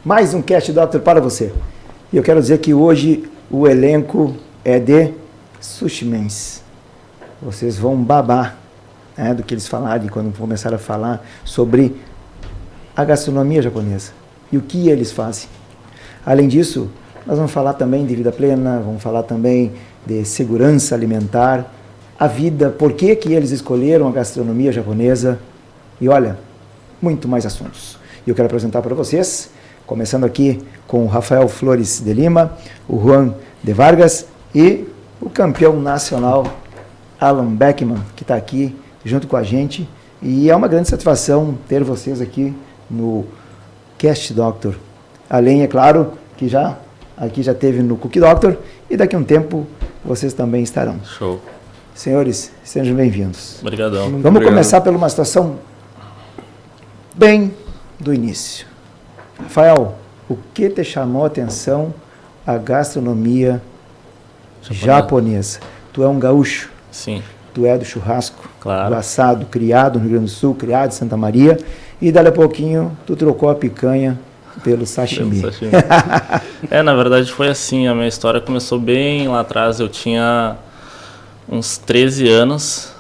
mais um Cast Doctor para você. E eu quero dizer que hoje o elenco é de Sushimens. Vocês vão babar, né, do que eles falarem quando começaram a falar sobre a gastronomia japonesa e o que eles fazem. Além disso, nós vamos falar também de vida plena, vamos falar também de segurança alimentar, a vida, por que eles escolheram a gastronomia japonesa e olha, muito mais assuntos. E eu quero apresentar para vocês, começando aqui com o Rafael Flores de Lima, o Juan de Vargas e o campeão nacional Alan Beckman, que está aqui junto com a gente. E é uma grande satisfação ter vocês aqui no Cast Doctor. Além, é claro, que aqui já teve no Cookie Doctor e daqui a um tempo vocês também estarão. Show. Senhores, sejam bem-vindos. Obrigadão. Vamos começar por uma situação bem do início. Rafael, o que te chamou a atenção a gastronomia japonesa? Tu é um gaúcho. Sim. Tu é do churrasco, claro, do assado, criado no Rio Grande do Sul, criado em Santa Maria, e dali a pouquinho tu trocou a picanha pelo sashimi. Na verdade foi assim, a minha história começou bem lá atrás, eu tinha uns 13 anos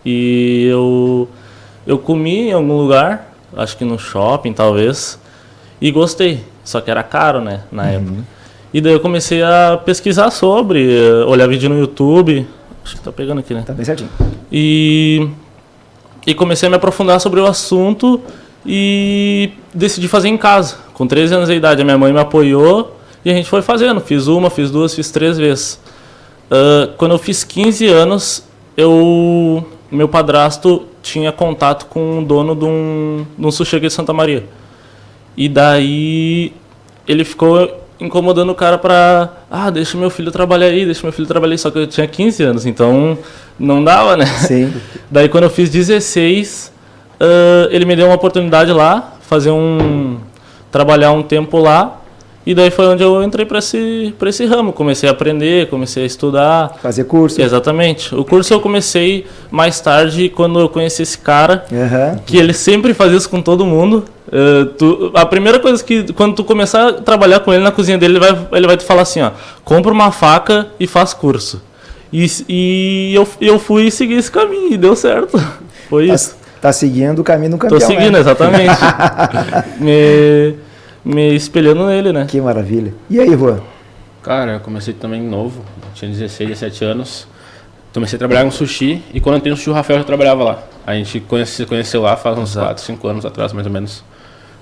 e eu comi em algum lugar, acho que no shopping talvez, e gostei, só que era caro, né, na época. E daí eu comecei a pesquisar sobre, olhar vídeo no YouTube, acho que tá pegando aqui, né? Tá bem certinho. E comecei a me aprofundar sobre o assunto e decidi fazer em casa. Com 13 anos de idade, a minha mãe me apoiou e a gente foi fazendo. Fiz uma, fiz duas, fiz 3 vezes. Quando eu fiz 15 anos, meu padrasto tinha contato com o dono de um sushi aqui de Santa Maria. E daí ele ficou incomodando o cara pra... deixa meu filho trabalhar aí, Só que eu tinha 15 anos, então não dava, né? Sim. Daí quando eu fiz 16, ele me deu uma oportunidade lá, trabalhar um tempo lá. E daí foi onde eu entrei para esse ramo. Comecei a aprender, comecei a estudar. Fazer curso. Exatamente. O curso eu comecei mais tarde, quando eu conheci esse cara, que ele sempre fazia isso com todo mundo. A primeira coisa que, quando tu começar a trabalhar com ele na cozinha dele, ele vai te falar assim, ó, compra uma faca e faz curso. E eu fui seguir esse caminho e deu certo. Foi isso. Tá seguindo o caminho do campeão. Tô seguindo, exatamente. Me espelhando nele, né? Que maravilha. E aí, Juan? Cara, eu comecei também novo, tinha 16, 17 anos. Comecei a trabalhar com sushi e quando eu entrei no sushi, o Rafael já trabalhava lá. A gente se conheceu lá faz uns 4, 5 anos atrás, mais ou menos.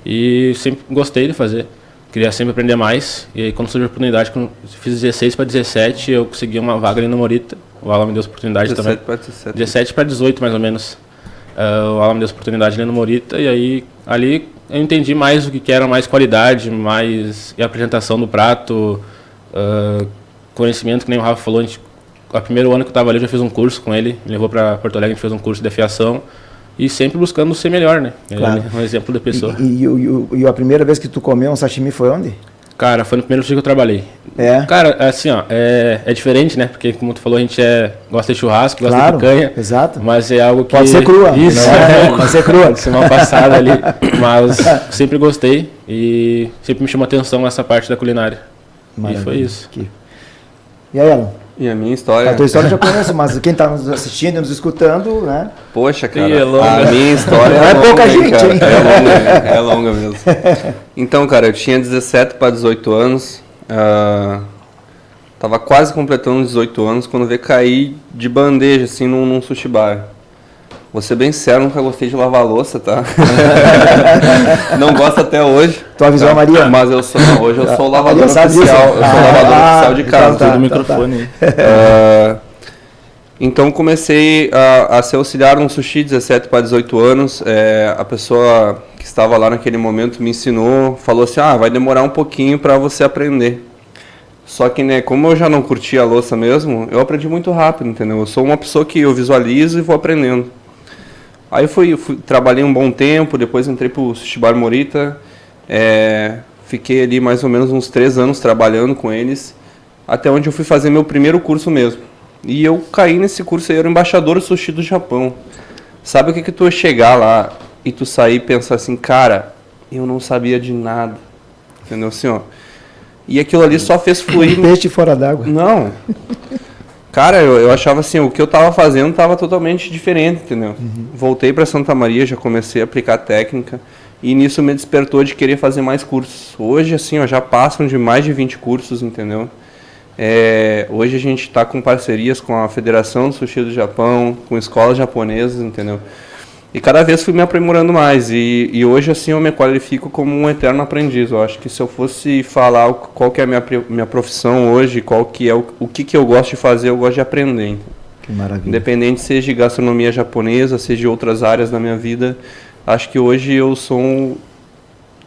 E sempre gostei de fazer. Queria sempre aprender mais. E aí, quando surgiu a oportunidade, quando eu fiz 16 para 17, eu consegui uma vaga ali no Morita. O Alan me deu essa oportunidade 17 também. 17 para 18, mais ou menos. O Alan me deu essa oportunidade ali no Morita. E aí, ali eu entendi mais o que era mais qualidade, mais a apresentação do prato, conhecimento, que nem o Rafa falou. O primeiro ano que eu estava ali, eu já fiz um curso com ele. Me levou para Porto Alegre, a gente fez um curso de afiação. E sempre buscando ser melhor, né? Claro. É um exemplo da pessoa. E a primeira vez que tu comeu um sashimi foi onde? Cara, foi no primeiro sushi que eu trabalhei. Cara, assim, ó, é diferente, né? Porque, como tu falou, a gente gosta de churrasco, gosta de picanha. Exato. Mas é algo que... Pode ser crua. Isso, pode ser crua. Pode ser uma passada ali. Mas sempre gostei e sempre me chamou a atenção essa parte da culinária. Maravilha. E foi isso. E aí, Alan? E a minha história... A tua história eu já conheço, mas quem está nos assistindo e nos escutando, né? Poxa, cara, a minha história é longa, pouca gente, cara. Hein? É longa mesmo. Então, cara, eu tinha 17 para 18 anos, tava quase completando 18 anos quando veio cair de bandeja, assim, num sushi bar. Vou ser bem sincero, nunca gostei de lavar louça, tá? Não gosto até hoje. Tu avisou a Maria? Mas hoje eu sou o lavador oficial. Eu sou o lavador oficial de casa. Tudo microfone. Então comecei a ser auxiliar no sushi, 17 para 18 anos. A pessoa que estava lá naquele momento me ensinou, falou assim, vai demorar um pouquinho para você aprender. Só que, né, como eu já não curtia a louça mesmo, eu aprendi muito rápido, entendeu? Eu sou uma pessoa que eu visualizo e vou aprendendo. Aí trabalhei um bom tempo, depois entrei pro Sushi Bar Morita, fiquei ali mais ou menos uns 3 anos trabalhando com eles, até onde eu fui fazer meu primeiro curso mesmo. E eu caí nesse curso aí, eu era embaixador do sushi do Japão. Sabe o que tu chegar lá e tu sair e pensar assim, cara, eu não sabia de nada. entendeu? Assim, ó. E aquilo ali só fez fluir. Peixe fora d'água. Não. Cara, eu achava assim, o que eu tava fazendo tava totalmente diferente, entendeu? Voltei para Santa Maria, já comecei a aplicar técnica e nisso me despertou de querer fazer mais cursos. Hoje, assim, ó, já passam de mais de 20 cursos, entendeu? Hoje a gente está com parcerias com a Federação do Sushi do Japão, com escolas japonesas, entendeu? E cada vez fui me aprimorando mais. E hoje, assim, eu me qualifico como um eterno aprendiz. Eu acho que se eu fosse falar qual que é a minha profissão hoje, qual que é o que eu gosto de fazer, eu gosto de aprender. Então. Que maravilha. Independente seja de gastronomia japonesa, seja de outras áreas da minha vida, acho que hoje eu sou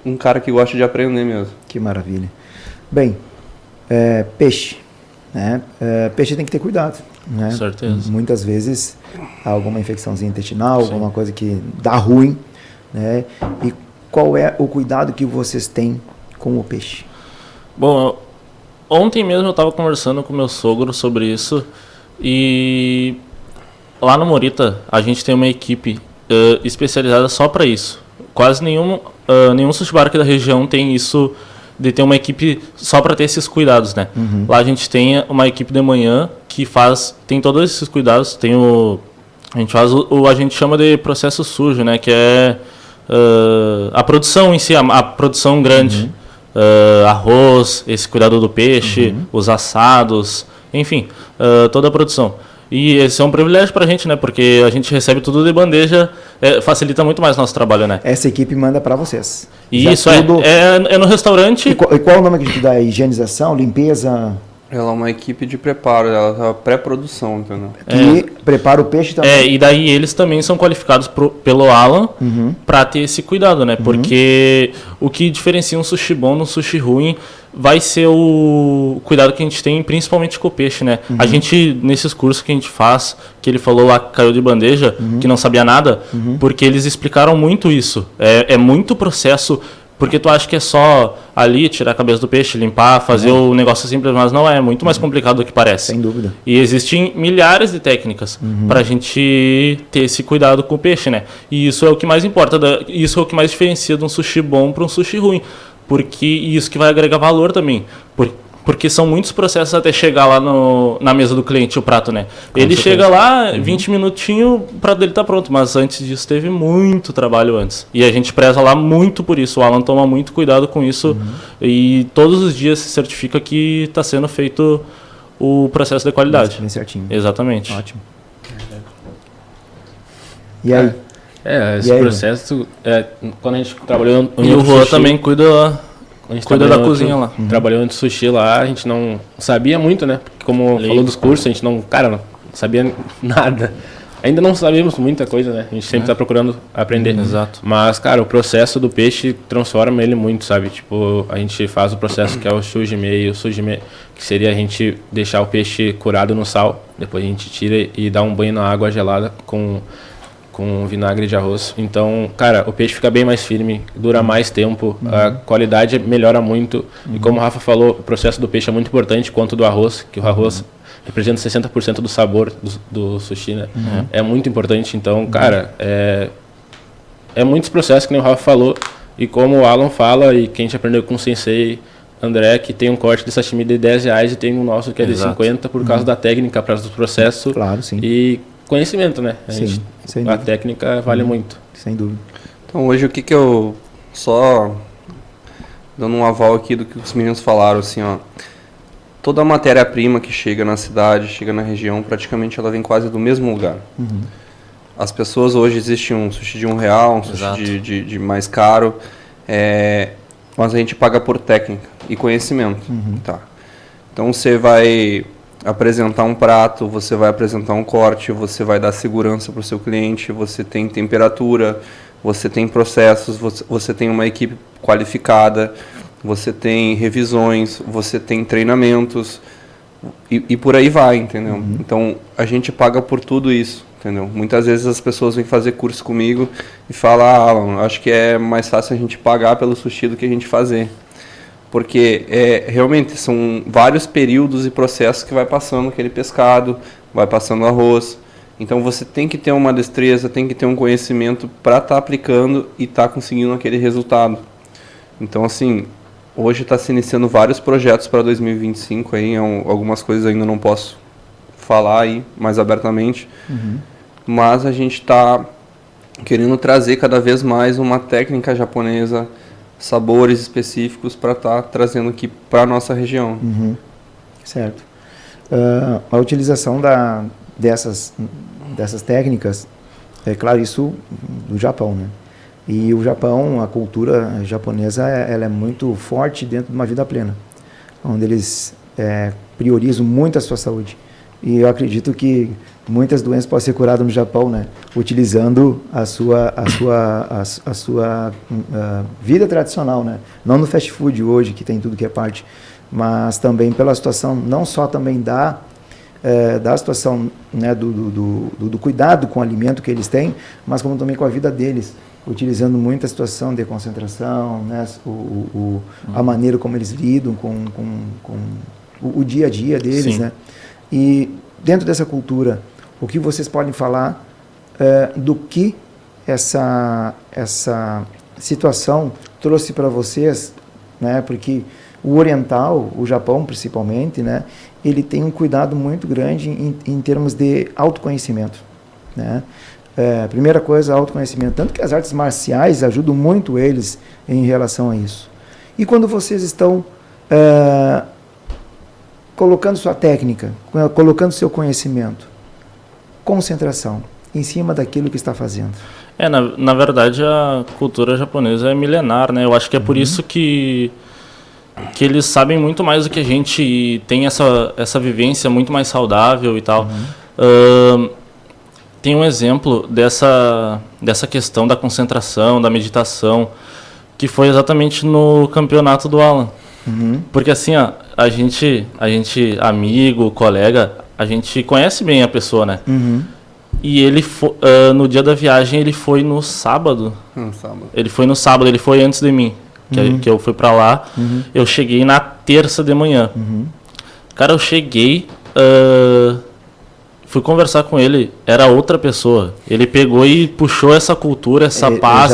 um cara que gosta de aprender mesmo. Que maravilha. Bem, peixe. Né? Peixe tem que ter cuidado. Né? Certeza. Muitas vezes há alguma infecçãozinha intestinal, Sim. alguma coisa que dá ruim. Né? E qual é o cuidado que vocês têm com o peixe? Bom, ontem mesmo eu estava conversando com meu sogro sobre isso e lá no Morita a gente tem uma equipe especializada só para isso. Quase nenhum sushi bar aqui da região tem isso de ter uma equipe só para ter esses cuidados, né? Lá a gente tem uma equipe de manhã que tem todos esses cuidados, a gente chama de processo sujo, né? Que é a produção em si, a produção grande, arroz, esse cuidado do peixe, os assados, enfim, toda a produção. E esse é um privilégio pra gente, né? Porque a gente recebe tudo de bandeja, facilita muito mais nosso trabalho, né? Essa equipe manda para vocês. E Já isso tudo... é no restaurante. E qual o nome que a gente dá? Higienização, limpeza? Ela é uma equipe de preparo, ela é uma pré-produção, entendeu? Que prepara o peixe também. E daí eles também são qualificados pelo Alan para ter esse cuidado, né? Porque o que diferencia um sushi bom do sushi ruim vai ser o cuidado que a gente tem, principalmente com o peixe, né? A gente, nesses cursos que a gente faz, que ele falou lá que caiu de bandeja, que não sabia nada, porque eles explicaram muito isso. É muito processo. Porque tu acha que é só ali tirar a cabeça do peixe, limpar, fazer o negócio simples, mas não é muito mais complicado do que parece. Sem dúvida. E existem milhares de técnicas para a gente ter esse cuidado com o peixe, né? E isso é o que mais importa, isso é o que mais diferencia de um sushi bom para um sushi ruim. Porque isso que vai agregar valor também. Porque são muitos processos até chegar lá na mesa do cliente, o prato, né? Ele chega lá, 20 minutinhos, o prato dele tá pronto. Mas antes disso, teve muito trabalho antes. E a gente preza lá muito por isso. O Alan toma muito cuidado com isso. E todos os dias se certifica que está sendo feito o processo de qualidade. Bem certinho. Exatamente. Ótimo. E aí? Esse processo, quando a gente trabalhou no E o Juan sushi, também cuida da cozinha lá. Trabalhando de sushi lá, a gente não sabia muito, né? Porque como falou dos cursos, a gente não sabia nada. Ainda não sabemos muita coisa, né? A gente sempre tá procurando aprender. Exato. Mas, cara, o processo do peixe transforma ele muito, sabe? Tipo, a gente faz o processo que é o sujime, que seria a gente deixar o peixe curado no sal, depois a gente tira e dá um banho na água gelada com vinagre de arroz. Então, cara, o peixe fica bem mais firme, dura mais tempo, a qualidade melhora muito. E como o Rafa falou, o processo do peixe é muito importante, quanto do arroz, que o arroz representa 60% do sabor do sushi, né? É muito importante. Então, cara, é muitos processos que nem o Rafa falou. E como o Alan fala, e que a gente aprendeu com o sensei André, que tem um corte de sashimi de R$10 e tem um nosso que é de 50 por causa da técnica, para o processo. Claro, sim. E conhecimento, né? A técnica vale muito. Sem dúvida. Então hoje o que eu... Só dando um aval aqui do que os meninos falaram, assim, ó. Toda a matéria-prima que chega na cidade, chega na região, praticamente ela vem quase do mesmo lugar. As pessoas hoje, existe um sushi de R$1, um sushi de mais caro, mas a gente paga por técnica e conhecimento. Tá. Então você vai apresentar um prato, você vai apresentar um corte, você vai dar segurança para o seu cliente, você tem temperatura, você tem processos, você tem uma equipe qualificada, você tem revisões, você tem treinamentos e por aí vai, entendeu? Então a gente paga por tudo isso, entendeu? Muitas vezes as pessoas vêm fazer curso comigo e falam, Alan, acho que é mais fácil a gente pagar pelo sushi do que a gente fazer. Porque realmente são vários períodos e processos que vai passando aquele pescado, vai passando arroz. Então você tem que ter uma destreza, tem que ter um conhecimento para estar aplicando e estar conseguindo aquele resultado. Então assim, hoje está se iniciando vários projetos para 2025 aí, algumas coisas ainda não posso falar aí mais abertamente, mas a gente está querendo trazer cada vez mais uma técnica japonesa, sabores específicos para estar trazendo aqui para a nossa região. Certo. A utilização dessas técnicas, é claro, isso do Japão, né? E o Japão, a cultura japonesa, ela é muito forte dentro de uma vida plena, onde eles priorizam muito a sua saúde. E eu acredito que muitas doenças podem ser curadas no Japão, né? Utilizando a sua vida tradicional, né? Não no fast food hoje, que tem tudo que é parte, mas também pela situação, não só também da situação, né, do cuidado com o alimento que eles têm, mas como também com a vida deles, utilizando muita situação de concentração, né, a maneira como eles lidam com o dia a dia deles. Sim. Né? E dentro dessa cultura, o que vocês podem falar do que essa situação trouxe para vocês, né, porque o oriental, o Japão principalmente, né, ele tem um cuidado muito grande em termos de autoconhecimento, né? Primeira coisa, autoconhecimento. Tanto que as artes marciais ajudam muito eles em relação a isso. E quando vocês estão colocando sua técnica, colocando seu conhecimento, concentração em cima daquilo que está fazendo. Na verdade, a cultura japonesa é milenar, né? Eu acho que é por isso que eles sabem muito mais do que a gente e tem essa vivência muito mais saudável e tal. Tem um exemplo dessa questão da concentração, da meditação, que foi exatamente no campeonato do Alan. Porque assim, ó, a gente, amigo, colega, a gente conhece bem a pessoa, né? E ele no dia da viagem, ele foi no sábado. Ele foi no sábado, ele foi antes de mim. Que eu fui pra lá, eu cheguei na terça de manhã. Cara, eu cheguei, fui conversar com ele, era outra pessoa. Ele pegou e puxou essa cultura, essa paz,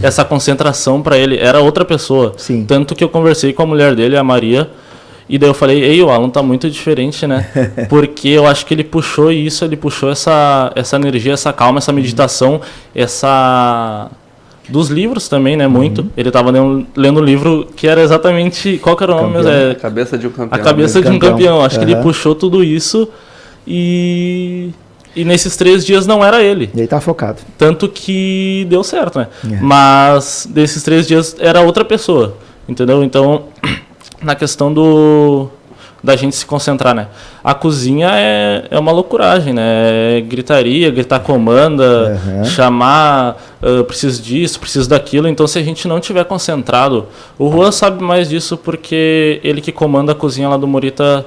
essa concentração pra ele, era outra pessoa. Sim. Tanto que eu conversei com a mulher dele, a Maria, e daí eu falei, ei, o Alan tá muito diferente, né? Porque eu acho que ele puxou isso, ele puxou essa energia, essa calma, essa meditação, dos livros também, né? Muito. Ele estava lendo um livro que era exatamente... Qual que era o nome mesmo? A Cabeça de um Campeão. A Cabeça de um Campeão. Acho que ele puxou tudo isso e nesses 3 dias não era ele. E ele tá focado. Tanto que deu certo, né? Mas desses 3 dias era outra pessoa, entendeu? Então, na questão da gente se concentrar, né? A cozinha é uma loucuragem, né? É gritaria, gritar comanda, chamar, preciso disso, preciso daquilo. Então, se a gente não tiver concentrado, o Juan sabe mais disso porque ele que comanda a cozinha lá do Morita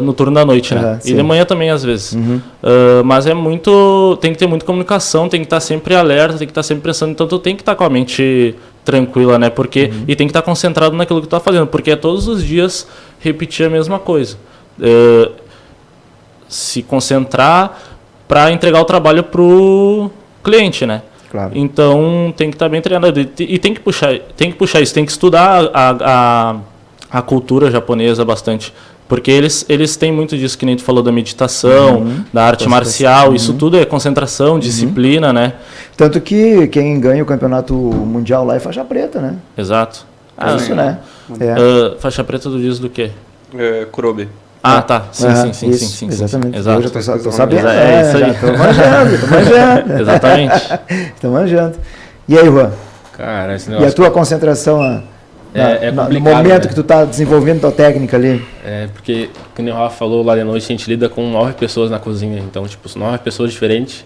no turno da noite, né? E de manhã também, às vezes. Mas tem que ter muita comunicação, tem que estar sempre alerta, tem que estar sempre pensando. Então, tu tem que estar com a mente tranquila, né? Porque e tem que estar concentrado naquilo que tu tá fazendo, porque é todos os dias repetir a mesma coisa. Se concentrar para entregar o trabalho pro cliente, né? Claro. Então tem que estar bem treinado e tem que puxar isso, tem que estudar a cultura japonesa bastante, porque eles têm muito disso que nem tu falou da meditação, da arte marcial, isso tudo é concentração, disciplina, né? Tanto que quem ganha o campeonato mundial lá é faixa preta, né? Exato. Isso, né? Faixa preta do diz do quê? Kurobe. Tá. Sim. Exatamente. Exato. Eu já tô sabendo. Isso aí. Já tô manjando. Exatamente. Tô manjando. E aí, Juan? Cara, esse negócio... E a tua concentração no momento, né, que tu tá desenvolvendo tua técnica ali? Porque, como o Rafa falou, lá de noite a gente lida com 9 pessoas na cozinha. Então, 9 pessoas diferentes.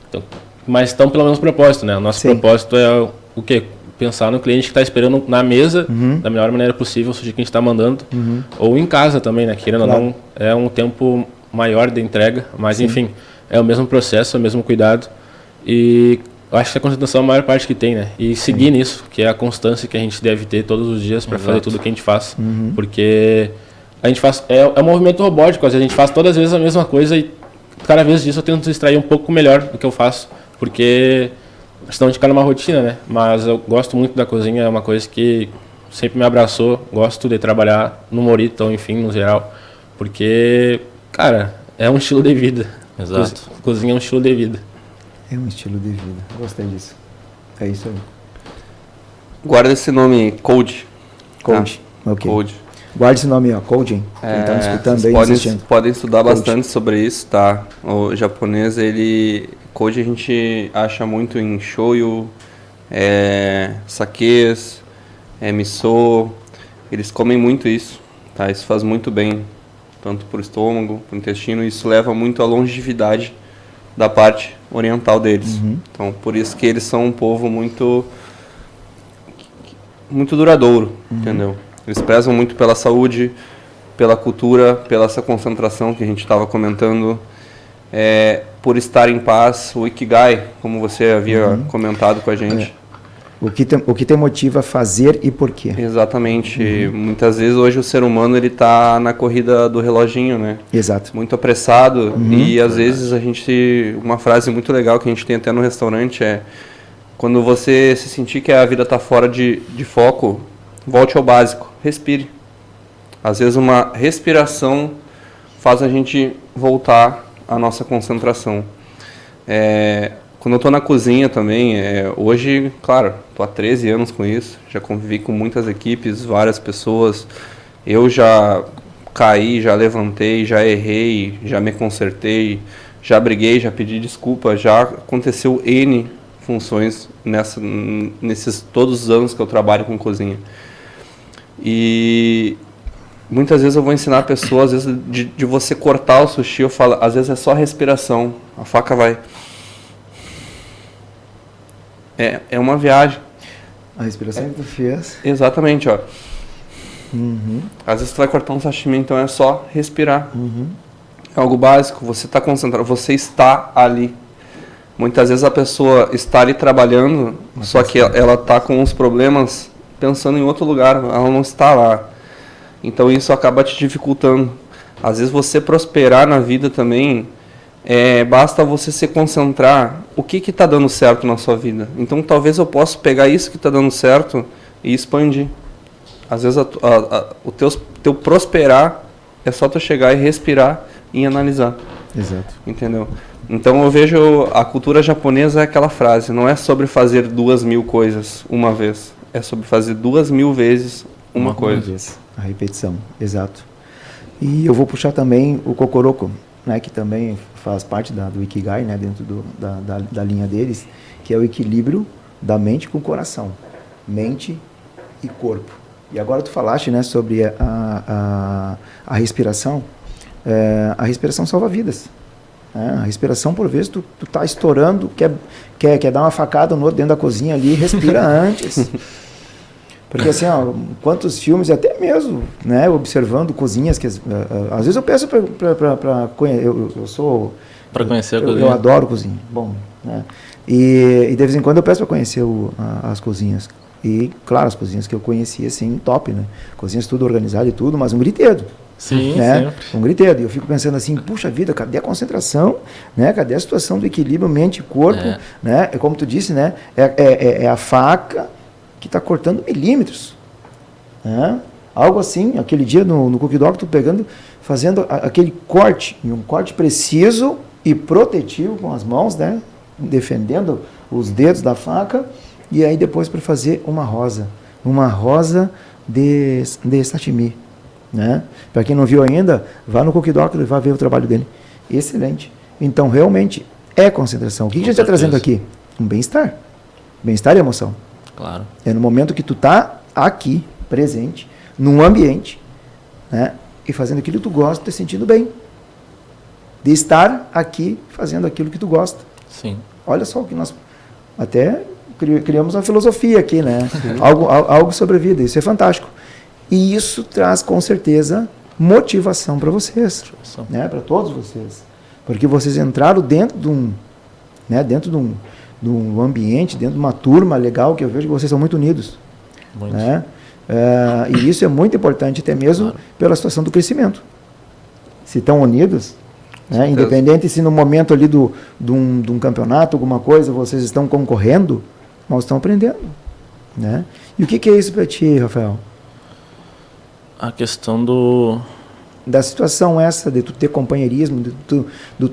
Então, mas estão pelo mesmo propósito, né? O nosso propósito é o quê? Pensar no cliente que está esperando na mesa da melhor maneira possível o sushi que a gente está mandando, ou em casa também, né? Querendo ou não, é um tempo maior de entrega, mas enfim, é o mesmo processo, é o mesmo cuidado, e eu acho que a concentração é a maior parte que tem, né? E seguir nisso, que é a constância que a gente deve ter todos os dias para fazer tudo que a gente faz, porque a gente faz, é um movimento robótico, às vezes a gente faz todas as vezes a mesma coisa e cada vez disso eu tento extrair um pouco melhor do que eu faço, porque senão a gente fica numa rotina, né? Mas eu gosto muito da cozinha, é uma coisa que sempre me abraçou. Gosto de trabalhar no Morita, ou enfim, no geral. Porque, cara, é um estilo de vida. Exato. Cozinha é um estilo de vida. É um estilo de vida. Gostei disso. É isso aí. Guarda esse nome, Code. Coach. Ok. Code. Guarde esse nome, ó. Coaching. Quem tá me escutando aí, assistindo. podem estudar Code. bastante sobre isso, tá? O japonês, Code a gente acha muito em shoyu, sakes, miso. Eles comem muito isso, tá? Isso faz muito bem, tanto para o estômago, para o intestino. Isso leva muito à longevidade da parte oriental deles. Então, por isso que eles são um povo muito duradouro, entendeu? Eles prezam muito pela saúde, pela cultura, pela essa concentração que a gente estava comentando, por estar em paz, o Ikigai, como você havia comentado com a gente. O que te motiva a fazer e por quê? Exatamente. Muitas vezes hoje o ser humano ele está na corrida do reloginho, né? Exato. Muito apressado e às vezes uma frase muito legal que a gente tem até no restaurante é: quando você se sentir que a vida está fora de foco, volte ao básico, respire. Às vezes uma respiração faz a gente voltar à nossa concentração. Quando eu estou na cozinha também, hoje, claro, estou há 13 anos com isso, já convivi com muitas equipes, várias pessoas, eu já caí, já levantei, já errei, já me consertei, já briguei, já pedi desculpa, já aconteceu N funções nesses todos os anos que eu trabalho com cozinha. E muitas vezes eu vou ensinar a pessoa, às vezes, de você cortar o sushi, eu falo, às vezes é só respiração, a faca vai... É uma viagem. A respiração que tu fez. Exatamente, ó. Às vezes tu vai cortar um sashimi, então é só respirar. É algo básico, você está concentrado, você está ali. Muitas vezes a pessoa está ali trabalhando, só que ela está com uns problemas pensando em outro lugar, ela não está lá. Então isso acaba te dificultando. Às vezes você prosperar na vida também, basta você se concentrar o que está dando certo na sua vida. Então talvez eu possa pegar isso que está dando certo e expandir. Às vezes o teu prosperar é só tu chegar e respirar e analisar. Exato. Entendeu? Então eu vejo a cultura japonesa é aquela frase, não é sobre fazer 2.000 coisas uma vez, é sobre fazer 2.000 vezes uma coisa. Vez. A repetição, exato. E eu vou puxar também o Kokoroko, né, que também faz parte do Ikigai, né, dentro da linha deles, que é o equilíbrio da mente com o coração, mente e corpo. E agora tu falaste, né, sobre a respiração. A respiração salva vidas. A respiração, por vezes, tu tá estourando, quer dar uma facada no outro dentro da cozinha ali, respira antes. Porque assim, ó, quantos filmes, até mesmo, né, observando cozinhas, que às vezes eu peço para conhecer, eu sou... Para conhecer a cozinha. Eu adoro cozinha, bom, né, e de vez em quando eu peço para conhecer as cozinhas. E, claro, as cozinhas que eu conheci, assim, top, né, cozinhas tudo organizado e tudo, mas um griteiro. Sim, né? sempre. Um griteiro. E eu fico pensando assim, puxa vida, cadê a concentração? Né? Cadê a situação do equilíbrio mente e corpo? Né? É como tu disse, né? É a faca que está cortando milímetros. Né? Algo assim, aquele dia no Cookie Dog, tu pegando, fazendo aquele corte, um corte preciso e protetivo com as mãos, né? Defendendo os dedos da faca, e aí depois para fazer uma rosa de sashimi. Né? Para quem não viu ainda, vá no Cookie Doctor e vá ver o trabalho dele. Excelente. Então, realmente, é concentração. O que a gente está trazendo aqui? Um bem-estar. Bem-estar e emoção. Claro. É no momento que tu está aqui, presente, num ambiente, né? E fazendo aquilo que tu gosta, te sentindo bem. De estar aqui fazendo aquilo que tu gosta. Sim. Olha só o que nós até criamos uma filosofia aqui, né? Algo sobre a vida. Isso é fantástico. E isso traz, com certeza, motivação para vocês, né? Para todos vocês. Porque vocês entraram dentro de um ambiente, dentro de uma turma legal, que eu vejo que vocês são muito unidos. Muito. Né? E isso é muito importante, até mesmo pela situação do crescimento. Se estão unidos, né? Independente se no momento ali de um campeonato, alguma coisa, vocês estão concorrendo, mas estão aprendendo. né? E o que é isso para ti, Rafael? A questão do... Da situação essa, de tu ter companheirismo, de tu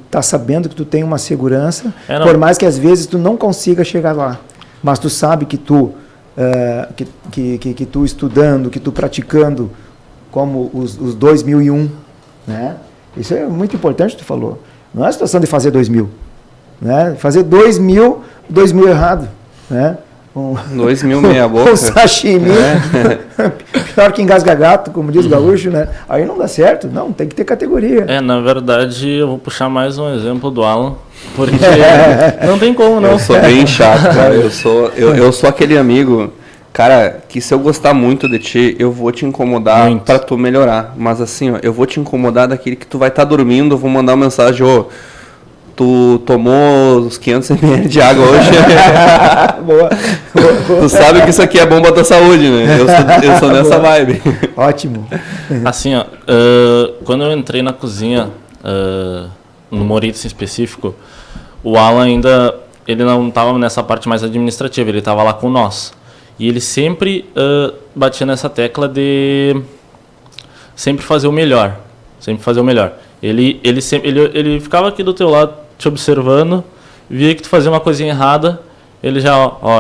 tá sabendo que tu tem uma segurança, por mais que às vezes tu não consiga chegar lá, mas tu sabe que tu, que tu estudando, que tu praticando, como os 2001, né? Isso é muito importante, tu falou. Não é a situação de fazer 2000, né? Fazer 2000 errado, né? 2000 meia boca. Um sashimi, pior que engasga gato, como diz o gaúcho, né? Aí não dá certo, não, tem que ter categoria. Na verdade, eu vou puxar mais um exemplo do Alan, porque não tem como, não. Eu sou bem chato, cara, eu sou aquele amigo, cara, que se eu gostar muito de ti, eu vou te incomodar pra tu melhorar, mas assim, ó, eu vou te incomodar daquele que tu vai estar dormindo, eu vou mandar uma mensagem, tu tomou os 500 ml de água hoje? Boa. Tu sabe que isso aqui é bom pra tua saúde, né? Eu sou nessa vibe. Ótimo. Assim, ó, quando eu entrei na cozinha, no Moritz em específico, o Alan ainda, ele não estava nessa parte mais administrativa, ele estava lá com nós. E ele sempre batia nessa tecla de sempre fazer o melhor. Sempre fazer o melhor. Ele ficava aqui do teu lado, te observando, via que tu fazia uma coisinha errada, ele já,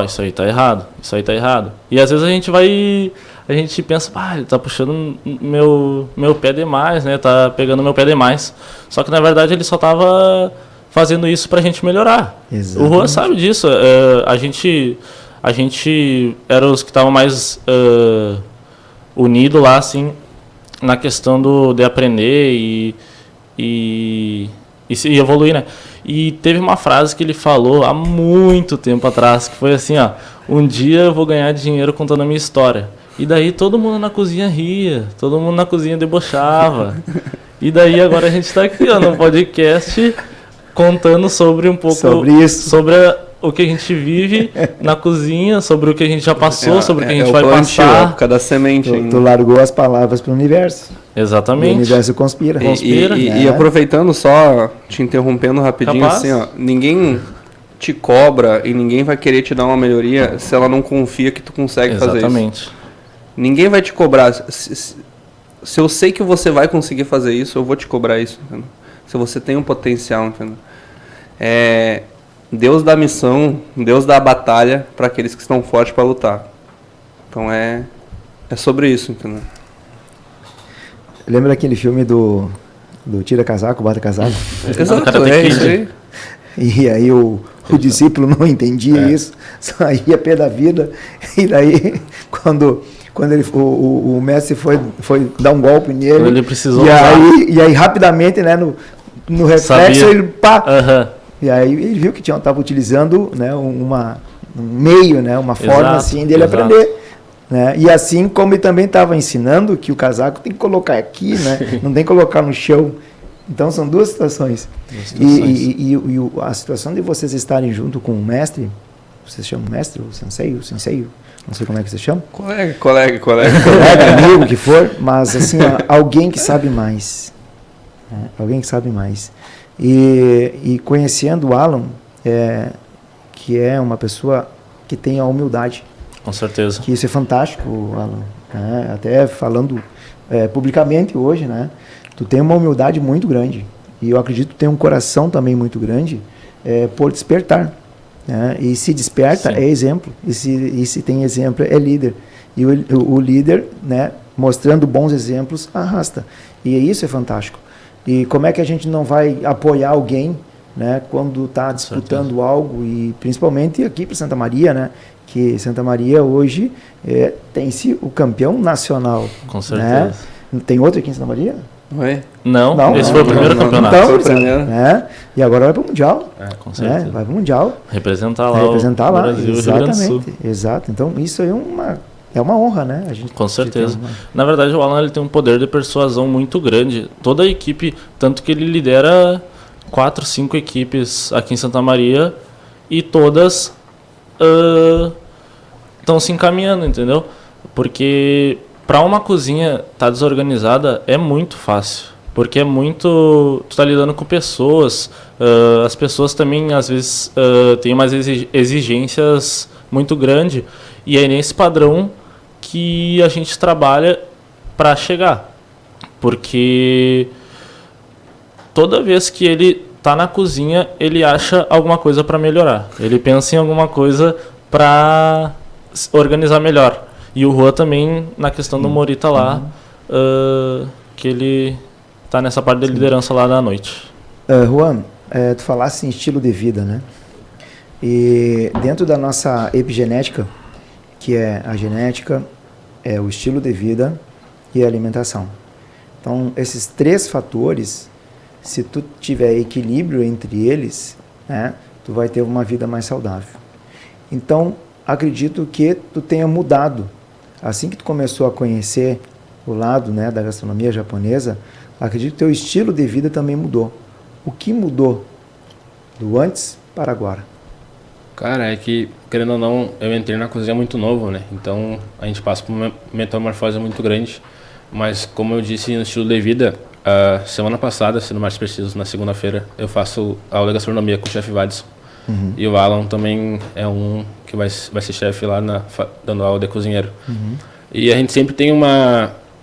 isso aí tá errado, isso aí tá errado. E às vezes a gente pensa, ele tá puxando meu pé demais, né? Tá pegando meu pé demais. Só que na verdade ele só tava fazendo isso pra gente melhorar. Exatamente. O Juan sabe disso. A gente era os que estavam mais unidos lá, assim, na questão de aprender e evoluir, né? E teve uma frase que ele falou há muito tempo atrás, que foi assim, um dia eu vou ganhar dinheiro contando a minha história. E daí todo mundo na cozinha ria, todo mundo na cozinha debochava. E daí agora a gente está aqui, num podcast contando sobre um pouco sobre isso, sobre o que a gente vive na cozinha, sobre o que a gente já passou, sobre o que a gente vai passar. Cada semente. Tu largou as palavras para o universo. Exatamente. O universo conspira. E aproveitando só, te interrompendo rapidinho, assim, ninguém te cobra e ninguém vai querer te dar uma melhoria se ela não confia que tu consegue fazer isso. Exatamente. Ninguém vai te cobrar. Se eu sei que você vai conseguir fazer isso, eu vou te cobrar isso, entendeu? Se você tem um potencial, entendeu? Deus dá missão, Deus dá batalha para aqueles que estão fortes para lutar. Então é sobre isso, entendeu? Lembra aquele filme do Tira Casaco, Bota Casaco? Exato, é isso aí. E aí o discípulo não entendia isso, saía pé da vida, e daí quando o mestre foi dar um golpe nele, ele precisou e aí rapidamente, né, no reflexo, ele e aí ele viu que estava utilizando, né, um meio, né, uma forma assim dele aprender. Né? E assim como ele também estava ensinando que o casaco tem que colocar aqui, né? Não tem que colocar no chão. Então são duas situações. E a situação de vocês estarem junto com o mestre, vocês chamam mestre, o sensei, não sei como é que você chama. Colega, amigo, que for, mas assim, alguém que sabe mais. Né? Alguém que sabe mais. E conhecendo o Alan, que é uma pessoa que tem a humildade. Com certeza. Que isso é fantástico, Alan. Até falando publicamente hoje, né? Tu tem uma humildade muito grande. E eu acredito que tu tem um coração também muito grande por despertar. Né? E se desperta, sim, é exemplo. E se tem exemplo, é líder. E o líder, né, mostrando bons exemplos, arrasta. E isso é fantástico. E como é que a gente não vai apoiar alguém, né, quando está disputando algo? E principalmente aqui para Santa Maria, né? Que Santa Maria hoje tem-se o campeão nacional. Com certeza. Né? Tem outro aqui em Santa Maria? Não, esse foi o primeiro campeonato. Então, e agora vai para o Mundial. Com certeza. Vai para o Mundial. Representar lá o Brasil, exatamente. Exato. Então isso aí é uma honra, né? Com certeza. Na verdade, o Alan ele tem um poder de persuasão muito grande. Toda a equipe, tanto que ele lidera 4, 5 equipes aqui em Santa Maria e todas estão se encaminhando, entendeu? Porque para uma cozinha estar desorganizada é muito fácil, porque tu tá lidando com pessoas, as pessoas também às vezes têm umas exigências muito grandes E é nesse padrão que a gente trabalha para chegar. Porque toda vez que ele tá na cozinha, ele acha alguma coisa para melhorar. Ele pensa em alguma coisa para organizar melhor. E o Juan também, na questão do Morita lá, que ele tá nessa parte da liderança lá da noite. Juan, tu falasse em estilo de vida, né? E dentro da nossa epigenética, que é a genética, é o estilo de vida e a alimentação. Então, esses 3 fatores, se tu tiver equilíbrio entre eles, né, tu vai ter uma vida mais saudável. Então, acredito que tu tenha mudado. Assim que tu começou a conhecer o lado, né, da gastronomia japonesa, acredito que teu estilo de vida também mudou. O que mudou do antes para agora? Cara, é que, querendo ou não, eu entrei na cozinha muito novo, né? Então, a gente passa por uma metamorfose muito grande. Mas, como eu disse no estilo de vida, semana passada, sendo mais preciso, na segunda-feira, eu faço aula de gastronomia com o chefe Vadson. E o Alan também é um que vai ser chefe lá dando aula de cozinheiro. E a gente sempre tem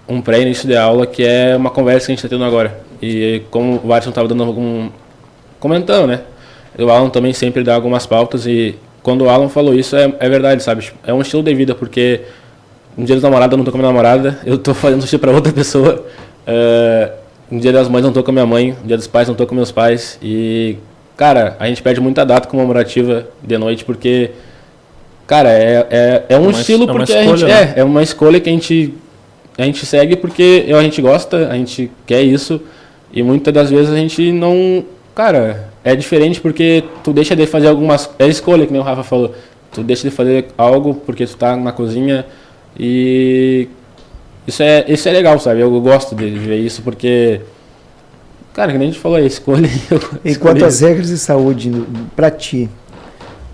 um pré-início de aula que é uma conversa que a gente está tendo agora. E como o Vadson estava comentando, né? O Alan também sempre dá algumas pautas e quando o Alan falou isso é verdade, sabe? É um estilo de vida, porque um dia dos namorados eu não tô com a minha namorada, eu tô fazendo sushi para outra pessoa. Um dia das mães eu não tô com a minha mãe, um dia dos pais eu não tô com meus pais. E, cara, a gente perde muita data comemorativa de noite porque, cara, é um estilo porque a gente... Né? É uma escolha que a gente segue porque a gente gosta, a gente quer isso. E muitas das vezes a gente não... Cara, é diferente porque tu deixa de fazer algumas... É escolha, que nem o Rafa falou. Tu deixa de fazer algo porque tu tá na cozinha e... Isso é legal, sabe? Eu gosto de ver isso porque... Cara, que nem a gente falou, é escolha. E quanto às regras de saúde pra ti?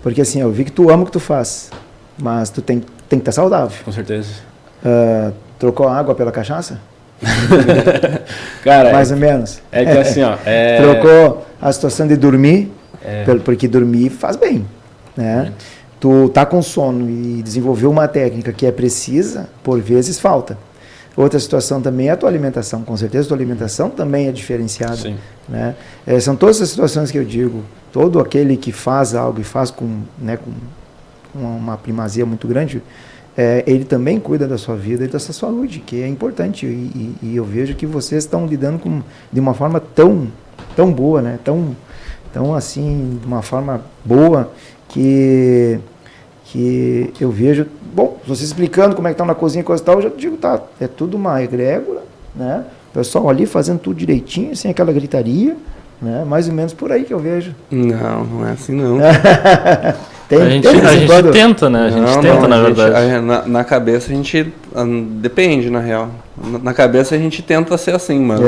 Porque assim, eu vi que tu ama o que tu faz, mas tu tem que estar saudável. Com certeza. Trocou a água pela cachaça? Cara, mais ou menos. É que assim, ó... Trocou a situação de dormir, porque dormir faz bem, né? Tu tá com sono e desenvolveu uma técnica que é precisa, por vezes falta. Outra situação também é a tua alimentação, com certeza a tua alimentação também é diferenciada. Sim. Né? São todas as situações que eu digo, todo aquele que faz algo e faz com uma primazia muito grande, ele também cuida da sua vida e da sua saúde, que é importante. E eu vejo que vocês estão lidando de uma forma tão boa, né? Tão assim, de uma forma boa, que eu vejo, bom, vocês explicando como é que estão na cozinha e coisa e tal, eu já digo, tá, é tudo uma egrégora, né? O pessoal ali fazendo tudo direitinho, sem aquela gritaria, né? Mais ou menos por aí que eu vejo. Não é assim não. A gente tenta, né? A gente tenta, na verdade. Na cabeça a gente, depende, na real. Na cabeça a gente tenta ser assim, mas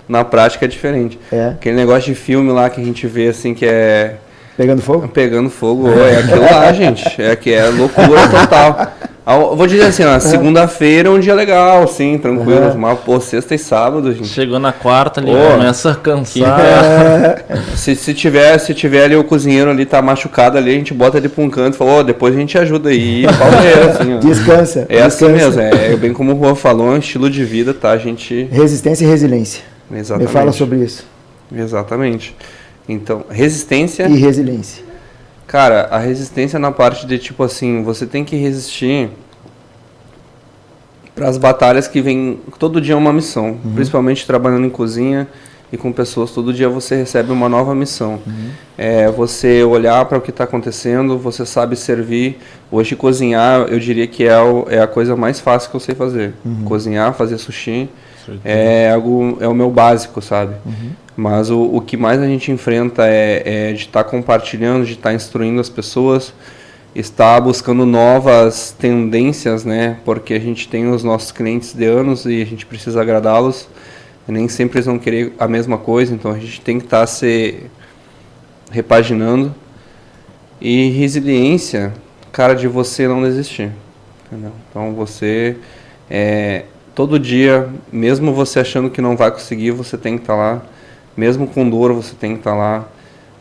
na prática é diferente. Aquele negócio de filme lá que a gente vê assim que é... Pegando fogo? Pegando fogo, é aquilo lá, gente. É loucura total. Eu vou dizer assim, ó, segunda-feira é um dia legal, sim, tranquilo. Mas, sexta e sábado, gente. Chegou na quarta ali, começa a cansar. Se tiver ali o cozinheiro ali, tá machucado ali, a gente bota ele pra um canto e fala, depois a gente ajuda aí. Assim, ó. Descansa. Assim mesmo, é bem como o Juan falou, é um estilo de vida, tá, gente? Resistência e resiliência. Exatamente. Me fala sobre isso. Exatamente. Então, resistência... E resiliência. Cara, a resistência na parte de, tipo assim, você tem que resistir para as batalhas que vem... Todo dia é uma missão. Principalmente trabalhando em cozinha e com pessoas. Todo dia você recebe uma nova missão. Você olhar para o que está acontecendo, você sabe servir. Hoje, cozinhar, eu diria que é a coisa mais fácil que eu sei fazer. Cozinhar, fazer sushi... É o meu básico, sabe? Mas o que mais a gente enfrenta é de estar compartilhando, de estar instruindo as pessoas, estar buscando novas tendências, né? Porque a gente tem os nossos clientes de anos e a gente precisa agradá-los. E nem sempre eles vão querer a mesma coisa, então a gente tem que estar se repaginando. E resiliência, cara, de você não desistir. Entendeu? Então você... todo dia, mesmo você achando que não vai conseguir, você tem que estar lá. Mesmo com dor, você tem que estar lá.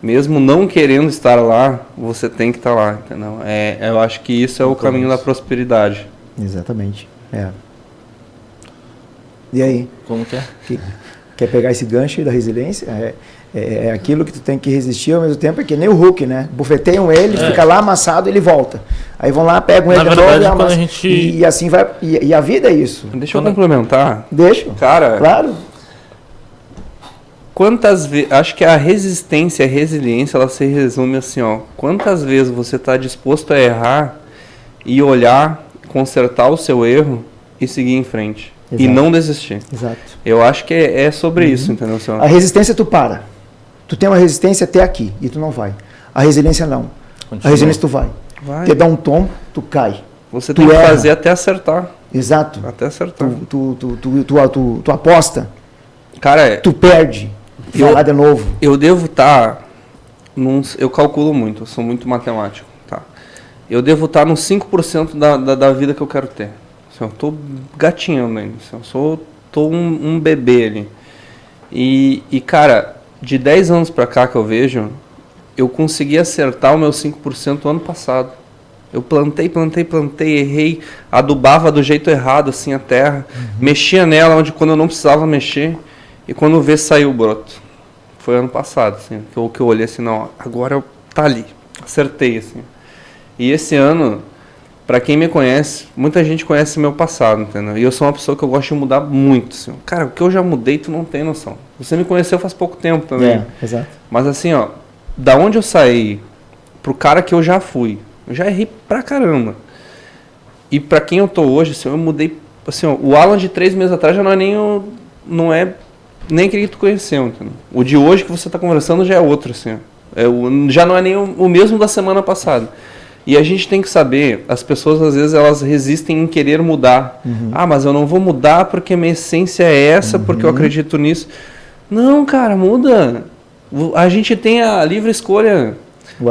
mesmo não querendo estar lá, você tem que estar lá, entendeu? Eu acho que isso é o caminho da prosperidade. Exatamente. E aí? Como que é? Quer pegar esse gancho da resiliência? É aquilo que tu tem que resistir ao mesmo tempo, é que nem o Hulk, né? Bufeteiam ele, fica lá amassado, ele volta. Aí vão lá, pegam ele de novo e amassam. E assim vai. E a vida é isso. Deixa eu complementar. Deixa. Cara, claro. Quantas vezes, acho que a resistência, a resiliência, ela se resume assim, ó. Quantas vezes você está disposto a errar e olhar, consertar o seu erro e seguir em frente. Exato. E não desistir. Exato. Eu acho que é sobre isso, entendeu, senhor? A resistência tu para. Tu tem uma resistência até aqui e tu não vai. A resiliência não. Continua. A resiliência tu vai. Te dá um tom, tu cai. Você tem que fazer até acertar. Exato. Até acertar. Tu aposta. Cara, tu perde. Vai lá de novo. Eu devo estar... eu calculo muito, eu sou muito matemático. Tá? Eu devo estar nos 5% da vida que eu quero ter. Assim, eu tô gatinhando ainda. Assim, eu tô um bebê ali. E, cara, de 10 anos pra cá que eu vejo, eu consegui acertar o meu 5% ano passado. Eu plantei, errei, adubava do jeito errado, assim, a terra, mexia nela quando eu não precisava mexer, e quando vê, saiu o broto. Foi ano passado, assim, que eu olhei assim, não, agora tá ali, acertei, assim. E esse ano, pra quem me conhece, muita gente conhece meu passado, entendeu? E eu sou uma pessoa que eu gosto de mudar muito, assim. Cara, o que eu já mudei, tu não tem noção. Você me conheceu faz pouco tempo também. Exato. Mas assim, ó, da onde eu saí pro cara que eu já fui, eu já errei pra caramba. E pra quem eu tô hoje, assim, eu mudei, assim, ó, o Alan de 3 meses atrás já não é nem aquele que tu conheceu, entendeu? O de hoje que você tá conversando já é outro, assim, ó. Já não é nem o mesmo da semana passada. E a gente tem que saber, as pessoas às vezes elas resistem em querer mudar. Ah, mas eu não vou mudar porque minha essência é essa, porque eu acredito nisso. Não, cara, muda. A gente tem a livre escolha.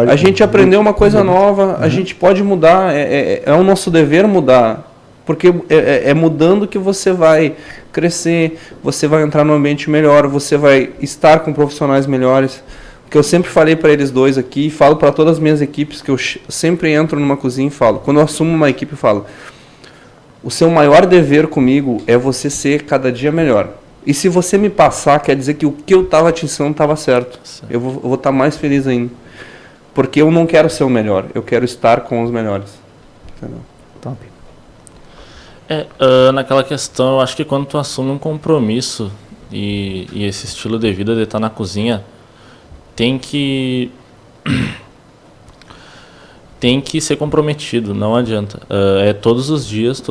A gente aprendeu uma coisa nova, a gente pode mudar, é o nosso dever mudar. Porque é mudando que você vai crescer, você vai entrar num ambiente melhor, você vai estar com profissionais melhores. Que eu sempre falei para eles dois aqui, falo para todas as minhas equipes, que eu sempre entro numa cozinha e falo, quando eu assumo uma equipe, eu falo, o seu maior dever comigo é você ser cada dia melhor. E se você me passar, quer dizer que o que eu estava te ensinando estava certo. Eu vou estar mais feliz ainda. Porque eu não quero ser o melhor, eu quero estar com os melhores. Entendeu? Top. Naquela questão, eu acho que quando tu assume um compromisso e esse estilo de vida de estar na cozinha, tem que ser comprometido, não adianta. É todos os dias.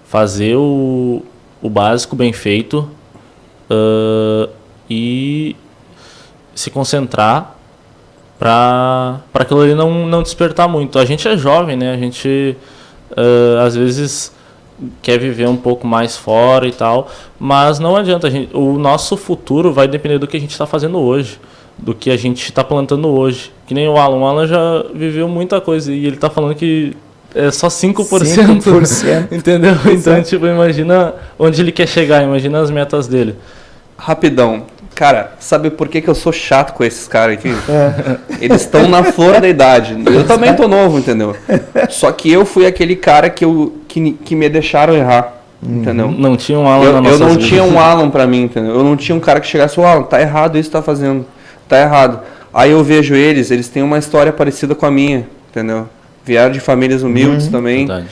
Fazer o básico bem feito e se concentrar para aquilo ali não despertar muito. A gente é jovem, né? A gente às vezes quer viver um pouco mais fora e tal, mas não adianta. O nosso futuro vai depender do que a gente está fazendo hoje, do que a gente está plantando hoje. Que nem o Alan já viveu muita coisa e ele está falando que é só 5%. Entendeu? Então, tipo, imagina onde ele quer chegar, imagina as metas dele. Rapidão. Cara, sabe por que eu sou chato com esses caras aqui? Eles estão na flor da idade. Eu também tô novo, entendeu? Só que eu fui aquele cara que me deixaram errar, entendeu? Não tinha um Alan na nossa vida. Eu não vida. tinha um Alan pra mim, entendeu? Eu não tinha um cara que chegasse, Alan, tá errado isso que tá fazendo. Tá errado. Aí eu vejo eles têm uma história parecida com a minha, entendeu? Vieram de famílias humildes também. Verdade.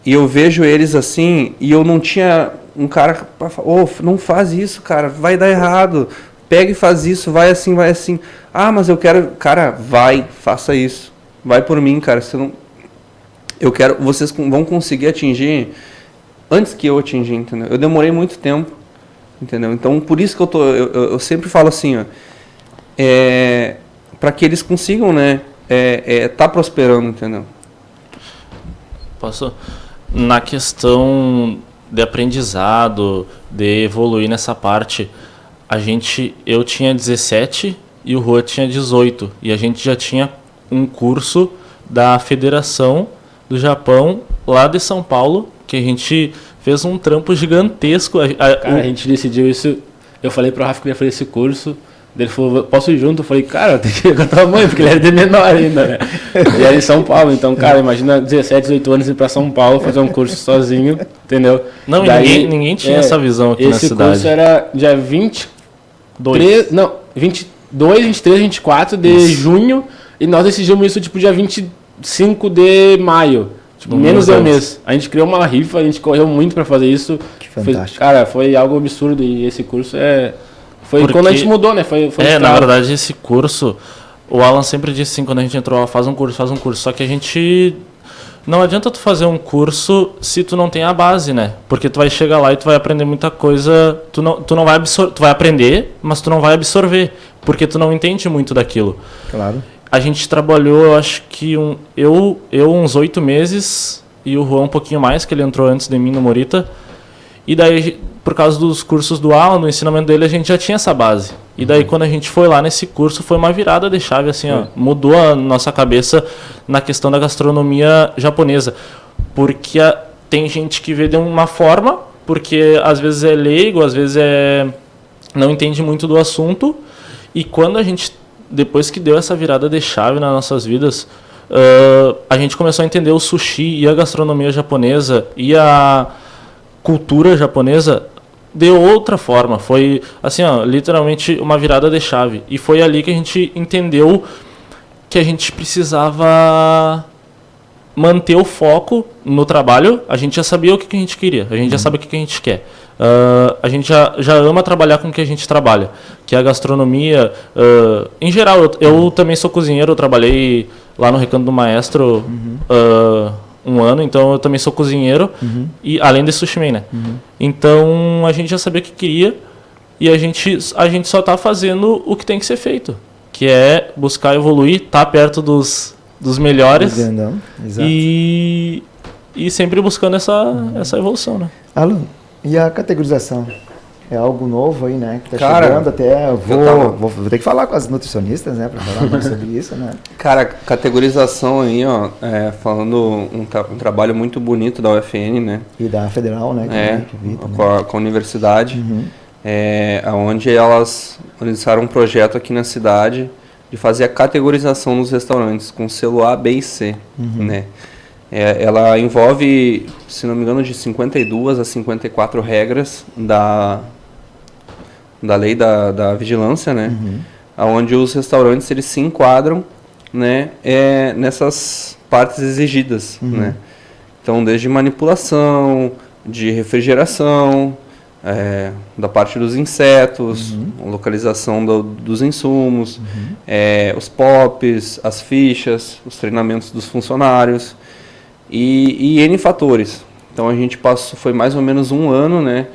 E eu vejo eles assim, e eu não tinha um cara para falar, não faz isso, cara, vai dar errado. Pega e faz isso, vai assim, vai assim. Ah, mas eu quero, cara, vai, faça isso. Vai por mim, cara. Vocês vão conseguir atingir antes que eu atingir, entendeu? Eu demorei muito tempo, entendeu? Então, por isso que eu sempre falo assim, ó, para que eles consigam, né, tá prosperando, entendeu? Posso? Na questão de aprendizado, de evoluir nessa parte, eu tinha 17 e o Rua tinha 18, e a gente já tinha um curso da Federação do Japão lá de São Paulo, que a gente fez um trampo gigantesco. A gente decidiu isso, eu falei pro Rafa que ia fazer esse curso, Daí ele falou, posso ir junto? Eu falei, cara, eu tenho que ir com a tua mãe, porque ele era de menor ainda, né? E era em São Paulo, então, cara, imagina 17, 18 anos ir pra São Paulo fazer um curso sozinho, entendeu? Não, Daí, ninguém tinha essa visão aqui na cidade. Esse curso era dia 22, 23, 24 de junho, e nós decidimos isso, tipo, dia 25 de maio. Tipo, menos de um mês. A gente criou uma rifa, a gente correu muito pra fazer isso. Que fantástico. Cara, foi algo absurdo, e esse curso foi quando a gente mudou, né? Foi na verdade, esse curso, o Alan sempre disse assim, quando a gente entrou, faz um curso. Só que a gente... Não adianta tu fazer um curso se tu não tem a base, né? Porque tu vai chegar lá e tu vai aprender muita coisa, tu não vai absorver, tu vai aprender, mas tu não vai absorver, porque tu não entende muito daquilo. Claro. A gente trabalhou, eu acho que eu uns 8 meses e o Juan um pouquinho mais, que ele entrou antes de mim no Morita. E daí, por causa dos cursos do Alan, do ensinamento dele, a gente já tinha essa base. E daí, quando a gente foi lá nesse curso, foi uma virada de chave, assim, ó, mudou a nossa cabeça na questão da gastronomia japonesa. Porque tem gente que vê de uma forma, porque às vezes é leigo, às vezes não entende muito do assunto. E quando a gente, depois que deu essa virada de chave nas nossas vidas, a gente começou a entender o sushi e a gastronomia japonesa e a cultura japonesa de outra forma. Foi assim, ó, literalmente uma virada de chave. E foi ali que a gente entendeu que a gente precisava manter o foco no trabalho. A gente já sabia o que a gente queria, a gente já sabe o que a gente quer. A gente já ama trabalhar com o que a gente trabalha, que é a gastronomia. Em geral, eu também sou cozinheiro, eu trabalhei lá no Recanto do Maestro um ano, então eu também sou cozinheiro, e além de sushi man, né? Então a gente já sabia o que queria e a gente só está fazendo o que tem que ser feito, que é buscar evoluir, estar perto dos melhores e sempre buscando essa evolução, né? Alan, e a categorização? É algo novo aí, né? Que tá Cara, chegando até. Vou ter que falar com as nutricionistas, né? Para falar mais sobre isso, né? Cara, categorização aí, ó, falando um trabalho muito bonito da UFN, né? E da Federal, né? Com a universidade, onde elas realizaram um projeto aqui na cidade de fazer a categorização nos restaurantes com selo A, B e C, né? Ela envolve, se não me engano, de 52 a 54 regras da lei da vigilância, né? Onde os restaurantes eles se enquadram, né, nessas partes exigidas, né? Então, desde manipulação, de refrigeração, da parte dos insetos, localização dos insumos, os POPs, as fichas, os treinamentos dos funcionários e N fatores. Então a gente foi mais ou menos um ano, né?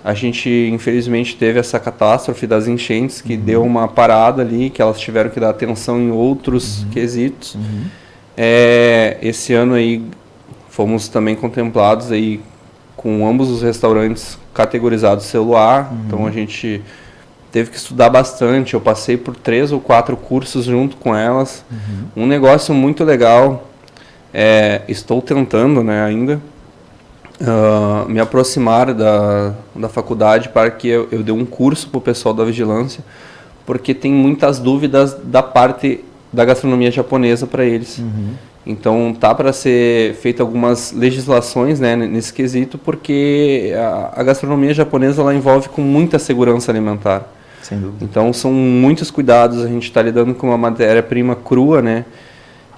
A gente infelizmente teve essa catástrofe das enchentes que deu uma parada ali, que elas tiveram que dar atenção em outros quesitos. Esse ano aí fomos também contemplados aí com ambos os restaurantes categorizados celular, então a gente teve que estudar bastante. Eu passei por 3 ou 4 cursos junto com elas, um negócio muito legal. Estou tentando, né, ainda me aproximar da faculdade para que eu dê um curso para o pessoal da vigilância, porque tem muitas dúvidas da parte da gastronomia japonesa para eles. Então tá para ser feita algumas legislações, né, nesse quesito, porque a gastronomia japonesa ela envolve com muita segurança alimentar. Sem dúvida. Então são muitos cuidados, a gente está lidando com uma matéria-prima crua, né?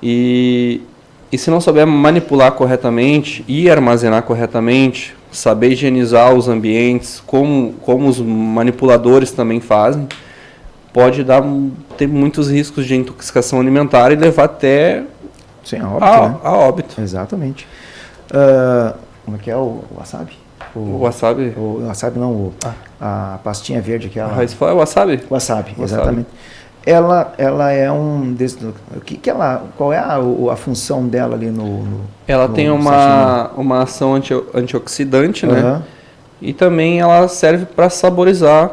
E se não souber manipular corretamente e armazenar corretamente, saber higienizar os ambientes, como os manipuladores também fazem, pode ter muitos riscos de intoxicação alimentar e levar até Sim, a óbito, né? a óbito. Exatamente. Como é que é o wasabi? O wasabi? O wasabi não, a pastinha verde aquela. Isso foi o wasabi? Wasabi, exatamente. Ela é o que ela, qual é a função dela ali ela tem uma ação antioxidante, né? E também ela serve para saborizar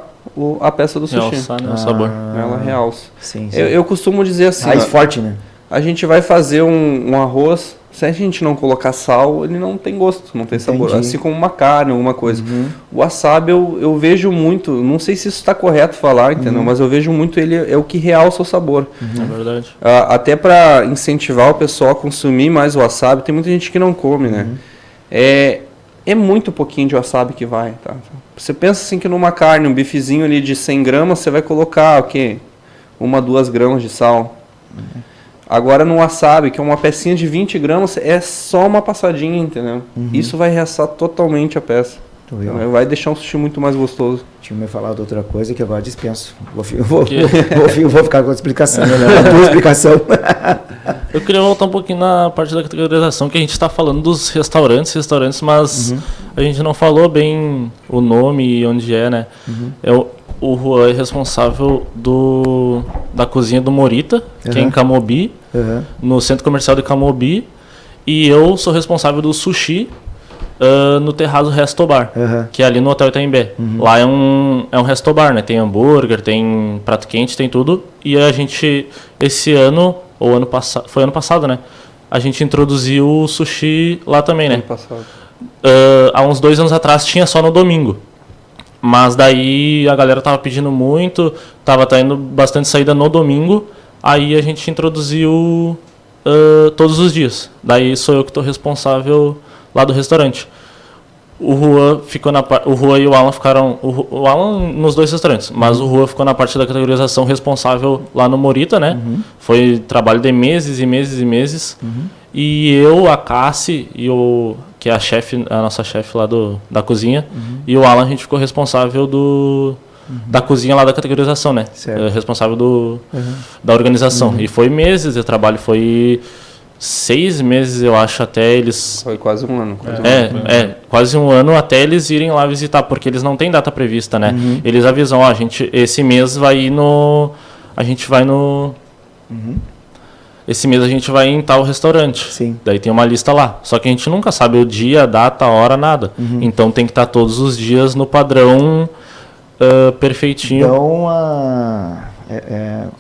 a peça do sushi. Realçar, né, o sabor. Ela realça. Sim. Eu costumo dizer assim, raiz forte, né? A gente vai fazer um arroz Se a gente não colocar sal, ele não tem gosto, não tem sabor. Entendi. Assim como uma carne, alguma coisa. O wasabi eu vejo muito, não sei se isso está correto falar, entendeu? Mas eu vejo muito ele é o que realça o sabor. É verdade. Até para incentivar o pessoal a consumir mais wasabi, tem muita gente que não come, né? É muito pouquinho de wasabi que vai, tá? Você pensa assim que numa carne, um bifezinho ali de 100 gramas, você vai colocar o quê? 1, 2 gramas de sal. Agora no wasabi, que é uma pecinha de 20 gramas, é só uma passadinha, entendeu? Isso vai realçar totalmente a peça. Entendeu? Vai deixar um sushi muito mais gostoso. Tinha me falado outra coisa que agora dispenso. Vou ficar com a explicação. A tua explicação. Eu queria voltar um pouquinho na parte da categorização, que a gente está falando dos restaurantes, mas a gente não falou bem o nome e onde é, né? O Juan é responsável da cozinha do Morita, que é em Camobi, no centro comercial de Camobi, e eu sou responsável do sushi no Terraço Resto Bar, que é ali no Hotel Itaimbé. Lá é um resto bar, né? Tem hambúrguer, tem prato quente, tem tudo. E a gente, esse ano, ou ano passado, foi ano passado, né? A gente introduziu o sushi lá também, né? Ano passado. Há uns 2 anos atrás tinha só no domingo. Mas daí a galera tava pedindo muito, tava tendo bastante saída no domingo. Aí a gente introduziu todos os dias. Daí sou eu que estou responsável lá do restaurante. O Juan e o Alan ficaram... O Alan nos 2 restaurantes, mas o Juan ficou na parte da categorização responsável lá no Morita, né? Foi trabalho de meses e meses e meses. E eu, a Cassi, que é a nossa chefe lá da cozinha, e o Alan, a gente ficou responsável da cozinha lá da categorização, né? Responsável da organização. E foi meses de trabalho, foi 6 meses, eu acho, até eles... Foi quase um ano. Quase um ano até eles irem lá visitar, porque eles não têm data prevista, né? Eles avisam, esse mês vai ir no... A gente vai no... Esse mês a gente vai em tal restaurante. Sim. Daí tem uma lista lá. Só que a gente nunca sabe o dia, a data, a hora, nada. Então tem que estar todos os dias no padrão perfeitinho. Então,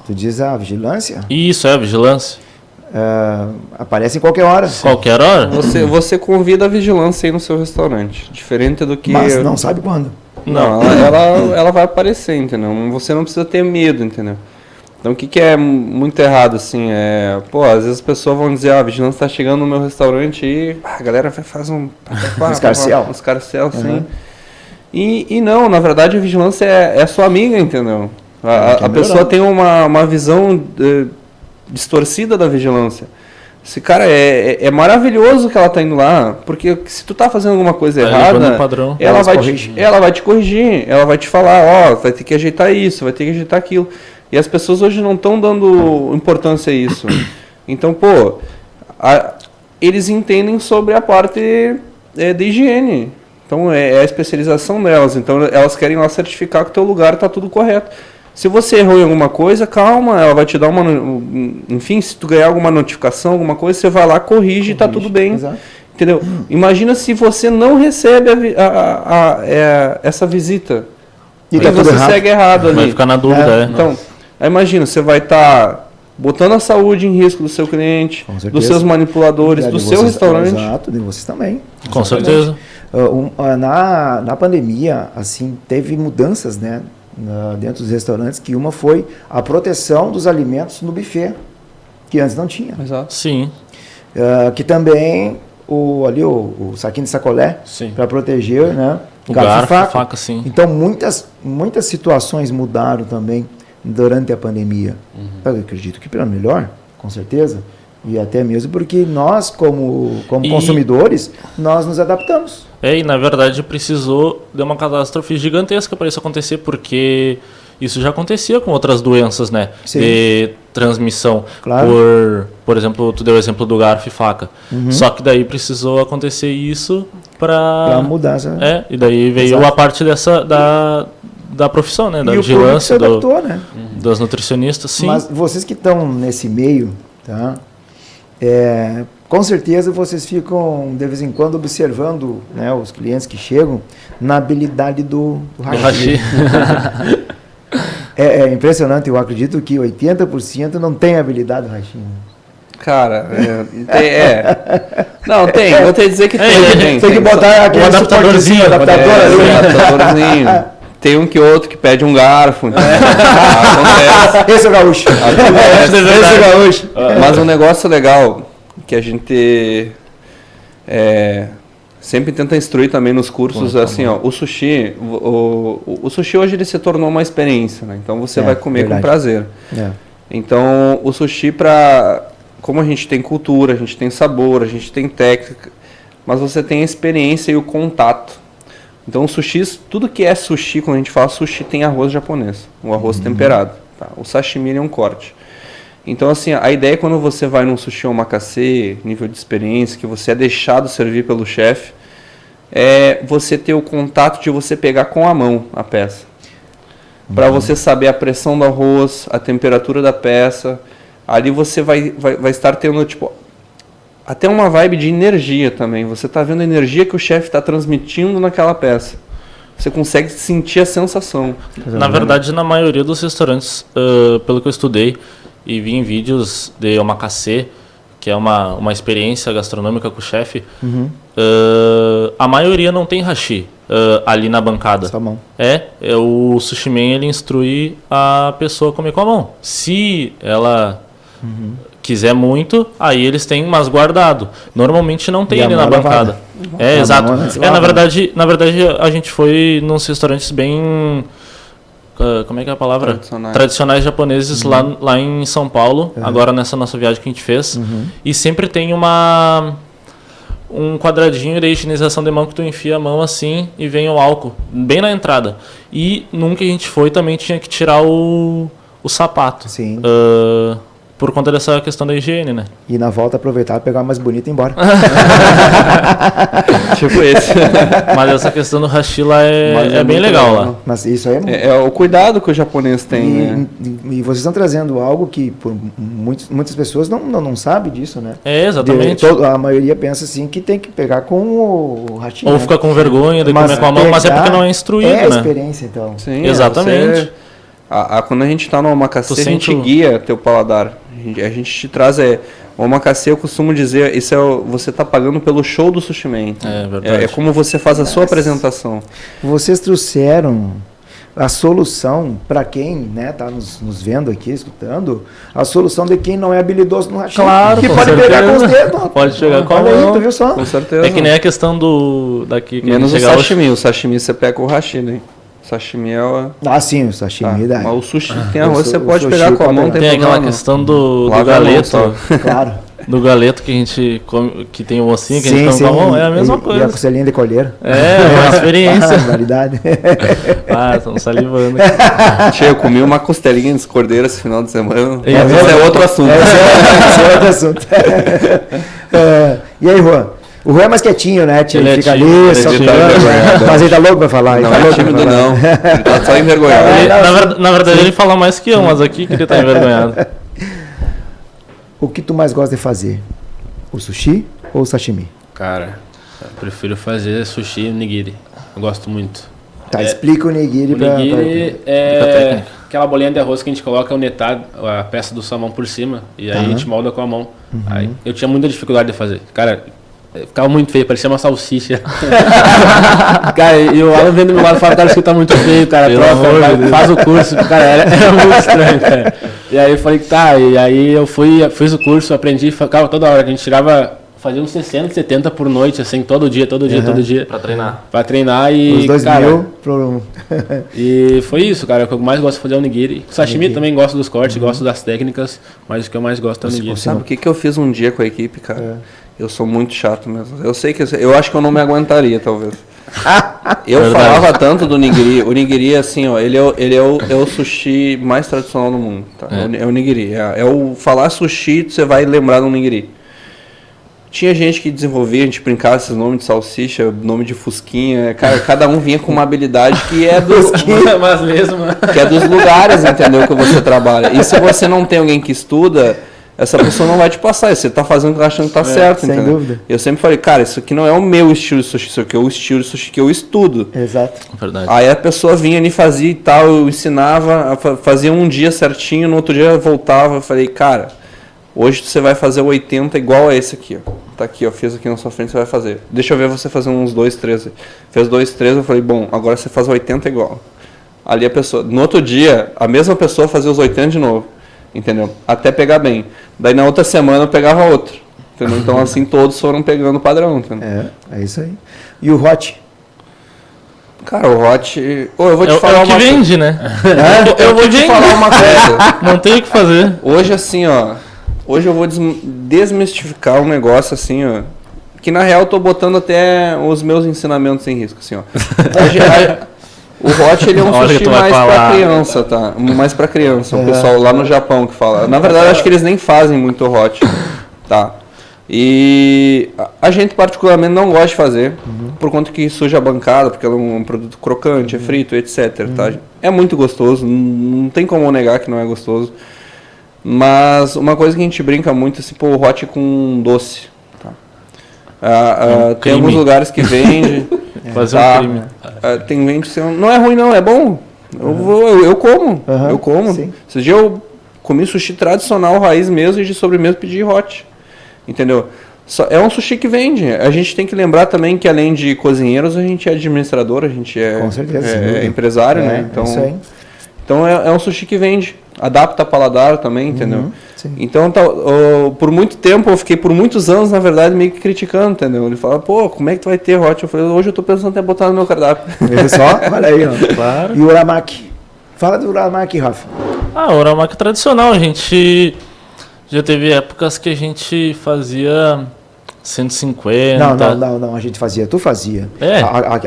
tu diz a vigilância? Isso, a vigilância. Aparece em qualquer hora. Qualquer hora? Você convida a vigilância aí no seu restaurante. Diferente do que... Mas não sabe quando. Não, ela vai aparecer, entendeu? Você não precisa ter medo, entendeu? Então o que é muito errado, assim, às vezes as pessoas vão dizer, a vigilância está chegando no meu restaurante e a galera faz um escarcel, assim. E não, na verdade a vigilância é sua amiga, entendeu? A pessoa tem uma visão distorcida da vigilância. Esse cara é maravilhoso que ela tá indo lá, porque se tu tá fazendo alguma coisa errada, ela vai te corrigir, ela vai te falar, vai ter que ajeitar isso, vai ter que ajeitar aquilo. E as pessoas hoje não estão dando importância a isso. Então, eles entendem sobre a parte de higiene. Então, é a especialização delas. Então, elas querem lá certificar que o teu lugar está tudo correto. Se você errou em alguma coisa, calma, ela vai te dar enfim, se tu ganhar alguma notificação, alguma coisa, você vai lá, corrige e está tudo bem. Exato. Entendeu? Imagina se você não recebe essa visita. E você segue errado ali. Vai ficar na dúvida, Então, aí imagina, você vai estar botando a saúde em risco do seu cliente, dos seus manipuladores, do seu restaurante. Exato, de vocês também. Com certeza. Na pandemia, assim, teve mudanças, né, dentro dos restaurantes, que uma foi a proteção dos alimentos no buffet, que antes não tinha. Exato. Sim. Que também o saquinho de sacolé, para proteger, né, o garfo e faca, sim. Então muitas situações mudaram também durante a pandemia. Eu acredito que para melhor, com certeza, e até mesmo porque nós, como consumidores, nós nos adaptamos. E na verdade precisou de uma catástrofe gigantesca para isso acontecer, porque isso já acontecia com outras doenças, né? Sim. De transmissão. Claro. Por exemplo, tu deu o exemplo do garfo e faca. Só que daí precisou acontecer isso para mudar essa... e daí veio a parte da profissão, né? Da vigilância, né? Das nutricionistas, sim. Mas vocês que estão nesse meio, tá? Com certeza vocês ficam de vez em quando observando, né, os clientes que chegam na habilidade do hashi. É impressionante, eu acredito que 80% não tem habilidade do hashi. Cara, Não, tem. Vou te dizer que tem. Tem que botar aquele adaptadorzinho, adaptadorzinho. Tem um que outro que pede um garfo. Acontece. Esse é o gaúcho. Acontece. Esse é o gaúcho. Mas um negócio legal que a gente sempre tenta instruir também nos cursos, assim, ó, o sushi, o sushi hoje ele se tornou uma experiência, né? Então você vai comer com prazer. Então o sushi como a gente tem cultura, a gente tem sabor, a gente tem técnica, mas você tem a experiência e o contato. Então o sushi, tudo que é sushi, quando a gente fala sushi, tem arroz japonês, um arroz temperado. Tá? O sashimi é um corte. Então assim, a ideia é quando você vai num sushi omakase, nível de experiência, que você é deixado servir pelo chefe, é você ter o contato de você pegar com a mão a peça. Para você saber a pressão do arroz, a temperatura da peça. Ali você vai estar tendo, tipo, até uma vibe de energia também. Você está vendo a energia que o chefe está transmitindo naquela peça. Você consegue sentir a sensação. Na verdade, na maioria dos restaurantes, pelo que eu estudei e vi em vídeos de omakase, que é uma experiência gastronômica com o chefe, a maioria não tem hashi ali na bancada. Só a mão. O sushi man, ele instrui a pessoa a comer com a mão. Se ela quiser muito, aí eles têm mais guardado. Normalmente não tem ali na bancada. Exato. Na verdade, a gente foi nos restaurantes bem... como é que é a palavra? Tradicionais japoneses lá em São Paulo, agora nessa nossa viagem que a gente fez. E sempre tem um quadradinho de higienização de mão que tu enfia a mão assim e vem o álcool, bem na entrada. E nunca a gente foi também tinha que tirar o sapato. Sim. Por conta dessa questão da higiene, né? E na volta aproveitar, pegar mais bonito e ir embora. Tipo esse. Mas essa questão do hashi lá é bem legal lá. Mas isso aí é o cuidado que o japonês tem, né? E vocês estão trazendo algo que muitas pessoas não sabem disso, né? Exatamente. A maioria pensa assim que tem que pegar com o hashi. Ou fica com vergonha de comer com a mão, mas é porque não é instruído, né? É a experiência, então. Sim, exatamente. Quando a gente está no omakase, a gente guia teu paladar. A gente te traz... O omakase, eu costumo dizer, você está pagando pelo show do sushi man. É verdade. É como você faz a sua apresentação. Vocês trouxeram a solução para quem está nos vendo aqui, escutando, a solução de quem não é habilidoso no hashi. Claro, que com pode certeza. pegar com os dedos. Pode chegar com a Olha mão. aí, tu viu só? Com certeza. É que nem a questão daqui que menos a o gente sashimi. O sashimi você pega com o hashi, né? Sashimi é o... sim, o sashimi dá. Mas o sushi tem arroz, você pode pegar com a mão, tem aquela questão do galeto. Claro. Do galeto que a gente come, que tem o ossinho que a gente come com a mão, é a mesma coisa. E a costelinha de colher. É uma experiência. Validade. Estamos salivando. Eu comi uma costelinha de cordeiro esse final de semana. Esse é outro assunto. Esse é outro assunto. E aí, Juan? O Juan é mais quietinho, né? Ele fica ali, só mas ele tá louco pra falar. Não é tímido, não. Ele tá só envergonhado. Na verdade, ele fala mais que eu, mas aqui que ele tá envergonhado. O que tu mais gosta de fazer? O sushi ou o sashimi? Cara, eu prefiro fazer sushi e nigiri. Eu gosto muito. Tá, explica o nigiri pra... O nigiri é aquela bolinha de arroz que a gente coloca a peça do salmão por cima e aí a gente molda com a mão. Aí, eu tinha muita dificuldade de fazer. Cara, ficava muito feio, parecia uma salsicha. Cara, e o Alan vendo do meu lado fala, cara, isso aqui tá muito feio, cara, troca, faz o curso. Cara, era muito estranho, cara. E aí eu falei, tá, e aí eu fiz o curso, aprendi, ficava toda hora, a gente fazia uns 60, 70 por noite, assim, todo dia. Pra treinar e, os 2 cara, mil e foi isso, cara, o que eu mais gosto de fazer é o nigiri. Sashimi também gosto dos cortes, gosto das técnicas, mas o que eu mais gosto é o nigiri. Sabe o que eu fiz um dia com a equipe, cara? Eu sou muito chato mesmo. Eu acho que eu não me aguentaria, talvez. Eu falava tanto do nigiri. O nigiri, assim, ó, ele é o sushi mais tradicional do mundo. Tá? É o nigiri. Falar sushi, você vai lembrar do nigiri. Tinha gente que desenvolvia, a gente brincava esses nomes de salsicha, nome de fusquinha. Cara, cada um vinha com uma habilidade que é mas mesmo, que é dos lugares, entendeu, que você trabalha. E se você não tem alguém que estuda, essa pessoa não vai te passar. Você tá fazendo achando que tá certo, sem entendeu? dúvida. Eu sempre falei, cara, isso aqui não é o meu estilo de sushi, isso aqui é o estilo de sushi que eu estudo. Exato. Verdade. Aí a pessoa vinha ali, fazia e tal, eu ensinava, fazia um dia certinho, no outro dia eu voltava, eu falei, cara, Hoje você vai fazer o 80 igual a esse aqui, ó. Tá aqui, ó, fiz aqui na sua frente, você vai fazer. Deixa eu ver você fazer uns 2, 3. Fez 2, 3, eu falei, bom, agora você faz o 80 igual. Ali a pessoa, no outro dia, a mesma pessoa fazia os 80 de novo, entendeu? Até pegar bem. Daí na outra semana eu pegava outro, entendeu? Então assim todos foram pegando o padrão, entendeu? É isso aí. E o hot? Cara, o hot... Oh, eu vou te falar é o que uma vende, né? Eu vou te falar uma coisa. Não tem o que fazer. Hoje assim, ó... Hoje eu vou desmistificar um negócio assim, ó... Que na real eu tô botando até os meus ensinamentos em risco, assim, ó. O hot, ele é um sushi mais pra criança, tá? Mais pra criança. O pessoal lá no Japão que fala. Na verdade, acho que eles nem fazem muito hot, tá? E a gente particularmente não gosta de fazer, por conta que suja a bancada, porque ela é um produto crocante, é frito, etc. Tá? É muito gostoso, não tem como negar que não é gostoso. Mas uma coisa que a gente brinca muito é assim, pô, o hot com doce. Tá? Tem alguns lugares que vende. Fazer tá? um crime. Tem vende, não é ruim não, é bom. Eu como, eu como. Sim. Esses dias eu comi sushi tradicional, raiz mesmo, e de sobremesa pedi hot. Entendeu? É um sushi que vende. A gente tem que lembrar também que além de cozinheiros, a gente é administrador, a gente é, com certeza, é empresário, né? Então é um sushi que vende. Adapta paladar também, entendeu? Então, por muito tempo, eu fiquei por muitos anos, na verdade, meio que criticando, entendeu? Ele fala, pô, como é que tu vai ter hot? Eu falei, hoje eu tô pensando até botar no meu cardápio. Veja só, olha aí, ó. Claro. E o uramaki? Fala do uramaki, Rafa. O uramaki tradicional, a gente já teve épocas que a gente fazia 150. Não, a gente fazia, tu fazia.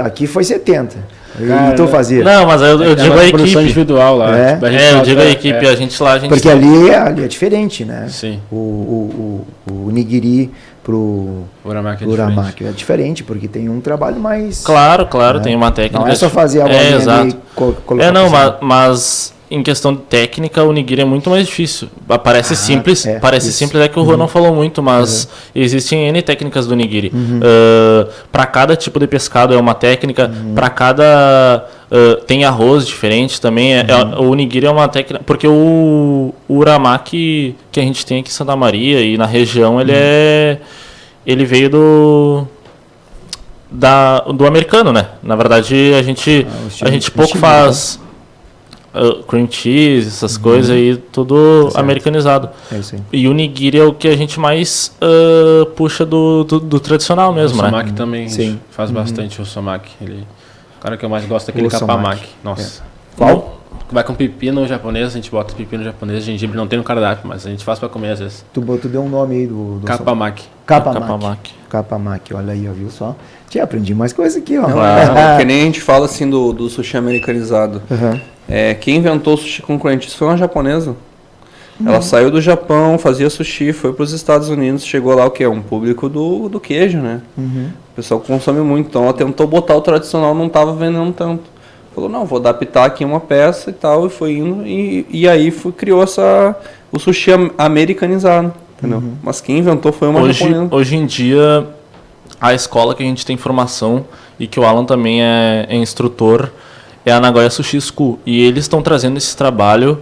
Aqui foi 70. Cara, e tu fazia. Não, mas eu digo a equipe individual lá. É. Eu digo a equipe, a gente lá, a gente... Porque ali é diferente, né? Sim. O nigiri pro uramaki é diferente, porque tem um trabalho mais... Claro, tem uma técnica. Não é só fazer a bolinha exato. e colocar... Mas em questão de técnica, o nigiri é muito mais difícil. Parece simples, simples, é que o Juan não falou muito, mas existem N técnicas do nigiri. Para cada tipo de pescado é uma técnica, para cada... tem arroz diferente também. O nigiri é uma técnica... Porque o uramaki que a gente tem aqui em Santa Maria e na região, ele veio do americano, né? Na verdade, a gente pouco faz... cream cheese, essas coisas aí, tudo americanizado. É isso aí. E o nigiri é o que a gente mais puxa do tradicional mesmo, né? O somaki também faz bastante o somaki. O cara que eu mais gosto é aquele kapamaki. Nossa. Qual? Vai com pepino japonês, a gente bota pepino japonês, gengibre não tem no cardápio, mas a gente faz pra comer às vezes. Tu deu um nome aí do Kapamaki. Kapamaki, olha aí, ó, viu só? Aprendi mais coisa aqui, ó. Que nem a gente fala assim do sushi americanizado. Quem inventou o sushi com cream cheese foi uma japonesa. Ela saiu do Japão, fazia sushi, foi para os Estados Unidos, chegou lá o que? Um público do queijo, né? O pessoal consome muito, então ela tentou botar o tradicional, não estava vendendo tanto. Falou, não, vou adaptar aqui uma peça e tal, e foi indo, e aí criou o sushi americanizado, entendeu? Mas quem inventou foi uma japonesa. Hoje em dia, a escola que a gente tem formação, e que o Alan também é instrutor, é a Nagoya Sushi School. E eles estão trazendo esse trabalho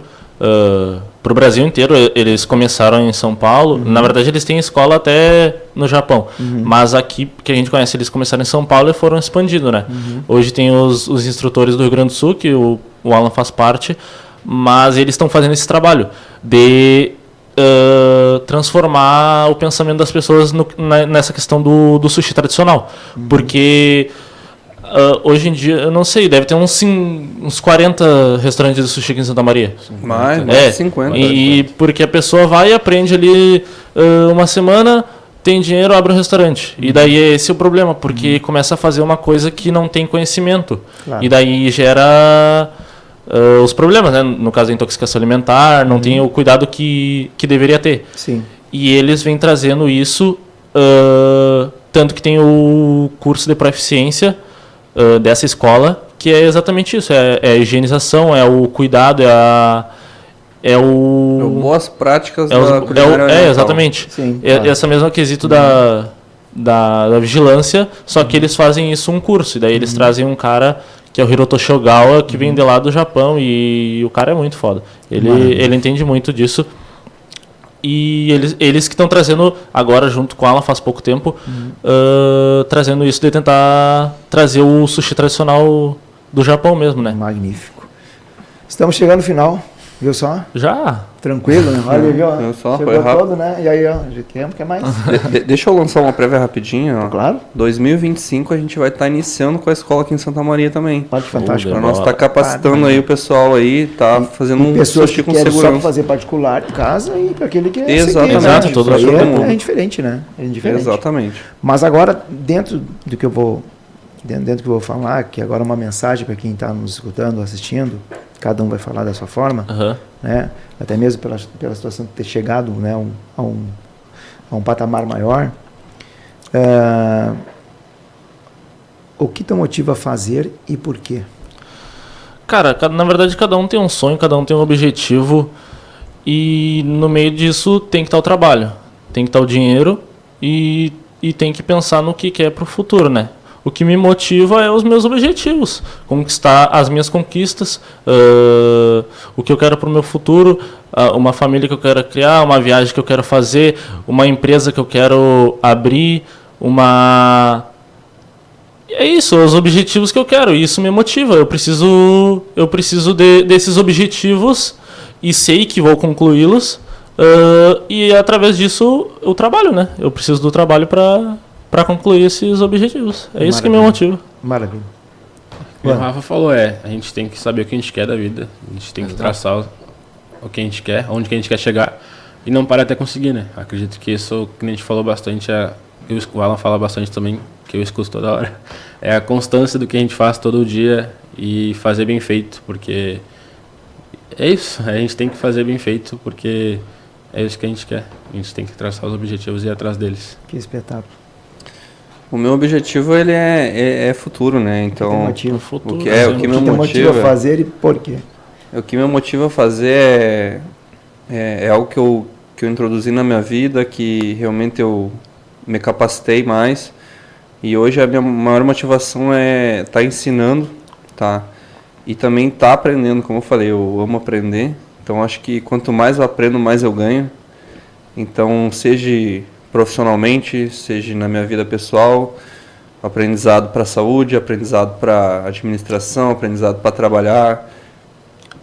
para o Brasil inteiro. Eles começaram em São Paulo. Na verdade, eles têm escola até no Japão. Mas aqui, que a gente conhece, eles começaram em São Paulo e foram expandindo, né? Hoje tem os instrutores do Rio Grande do Sul, que o Alan faz parte. Mas eles estão fazendo esse trabalho de transformar o pensamento das pessoas nessa questão do sushi tradicional. Porque... hoje em dia, eu não sei, deve ter uns 40 restaurantes de sushi aqui em Santa Maria. Mais de 50. E porque a pessoa vai e aprende ali uma semana, tem dinheiro, abre um restaurante. E daí esse é o problema, porque começa a fazer uma coisa que não tem conhecimento. Claro. E daí gera os problemas, né? No caso da intoxicação alimentar, não tem o cuidado que deveria ter. Sim. E eles vêm trazendo isso, tanto que tem o curso de proficiência dessa escola, que é exatamente isso, é a higienização, é o cuidado, boas práticas da culinária exatamente. Sim, claro. Essa mesma quesito da vigilância, só que eles fazem isso um curso, e daí eles trazem um cara que é o Hiroto Shogawa, que vem de lá do Japão, e o cara é muito foda. Ele entende muito disso. E eles que estão trazendo, agora junto com ela, faz pouco tempo, trazendo isso de tentar trazer o sushi tradicional do Japão mesmo, né? Magnífico. Estamos chegando no final, viu só? Já? Tranquilo, né? Olha aí, ó. Viu só? Chegou Foi rápido. todo, né? E aí, ó, de tempo, quer mais? Deixa eu lançar uma prévia rapidinho. Ó. Claro. 2025 a gente vai estar iniciando com a escola aqui em Santa Maria também. Olha que fantástico. Para Boa. nós estar capacitando aí o pessoal aí, tá fazendo um Pessoas sushi que com querem só segurança. fazer particular em casa e para aquele que é Exatamente. seguir, né? Exato, todo Isso aí mundo. é indiferente, né? É indiferente. Exatamente. Mas agora, dentro do que eu vou falar, que agora é uma mensagem para quem está nos escutando, assistindo, cada um vai falar da sua forma, Aham. né? Até mesmo pela situação de ter chegado, né, a um patamar maior. O que te motiva a fazer e por quê? Cara, na verdade cada um tem um sonho, cada um tem um objetivo e no meio disso tem que estar o trabalho, tem que estar o dinheiro e tem que pensar no que quer pro futuro, né? O que me motiva é os meus objetivos, conquistar as minhas conquistas, o que eu quero para o meu futuro, uma família que eu quero criar, uma viagem que eu quero fazer, uma empresa que eu quero abrir, É isso, os objetivos que eu quero, e isso me motiva. Eu preciso desses objetivos e sei que vou concluí-los, e através disso eu trabalho, né? Eu preciso do trabalho para concluir esses objetivos. É isso que me motiva. Maravilha. O que o Rafa falou a gente tem que saber o que a gente quer da vida, a gente tem que traçar o que a gente quer, onde que a gente quer chegar e não parar até conseguir, né? Acredito que isso, que a gente falou bastante, o Alan fala bastante também, que eu escuto toda hora, é a constância do que a gente faz todo dia e fazer bem feito, porque é isso, a gente tem que fazer bem feito, porque é isso que a gente quer, a gente tem que traçar os objetivos e ir atrás deles. Que espetáculo. O meu objetivo ele é futuro, né? O Então, que te motiva? No futuro, o que te me motiva motiva a fazer e por quê? O que me motiva a fazer é algo que eu introduzi na minha vida, que realmente eu me capacitei mais. E hoje a minha maior motivação é estar ensinando, tá? E também estar aprendendo, como eu falei, eu amo aprender. Então acho que quanto mais eu aprendo, mais eu ganho. Então, seja profissionalmente, seja na minha vida pessoal, aprendizado para a saúde, aprendizado para administração, aprendizado para trabalhar,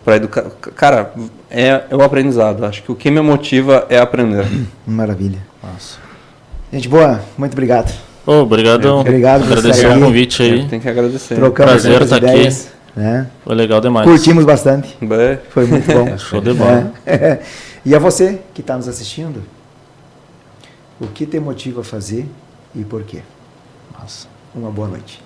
para educar. Cara, é o aprendizado. Acho que o que me motiva é aprender. Maravilha. Nossa. Gente boa, muito obrigado. Obrigado. Obrigado por Agradecer estar o aqui. convite aí. Tem que agradecer. Trocamos Prazer muitas estar aqui. ideias, né? Foi legal demais. Curtimos bastante. Bem, Foi muito bom. Show de bola. É. E a você que está nos assistindo, o que te motiva a fazer e por quê? Nossa. Uma boa noite.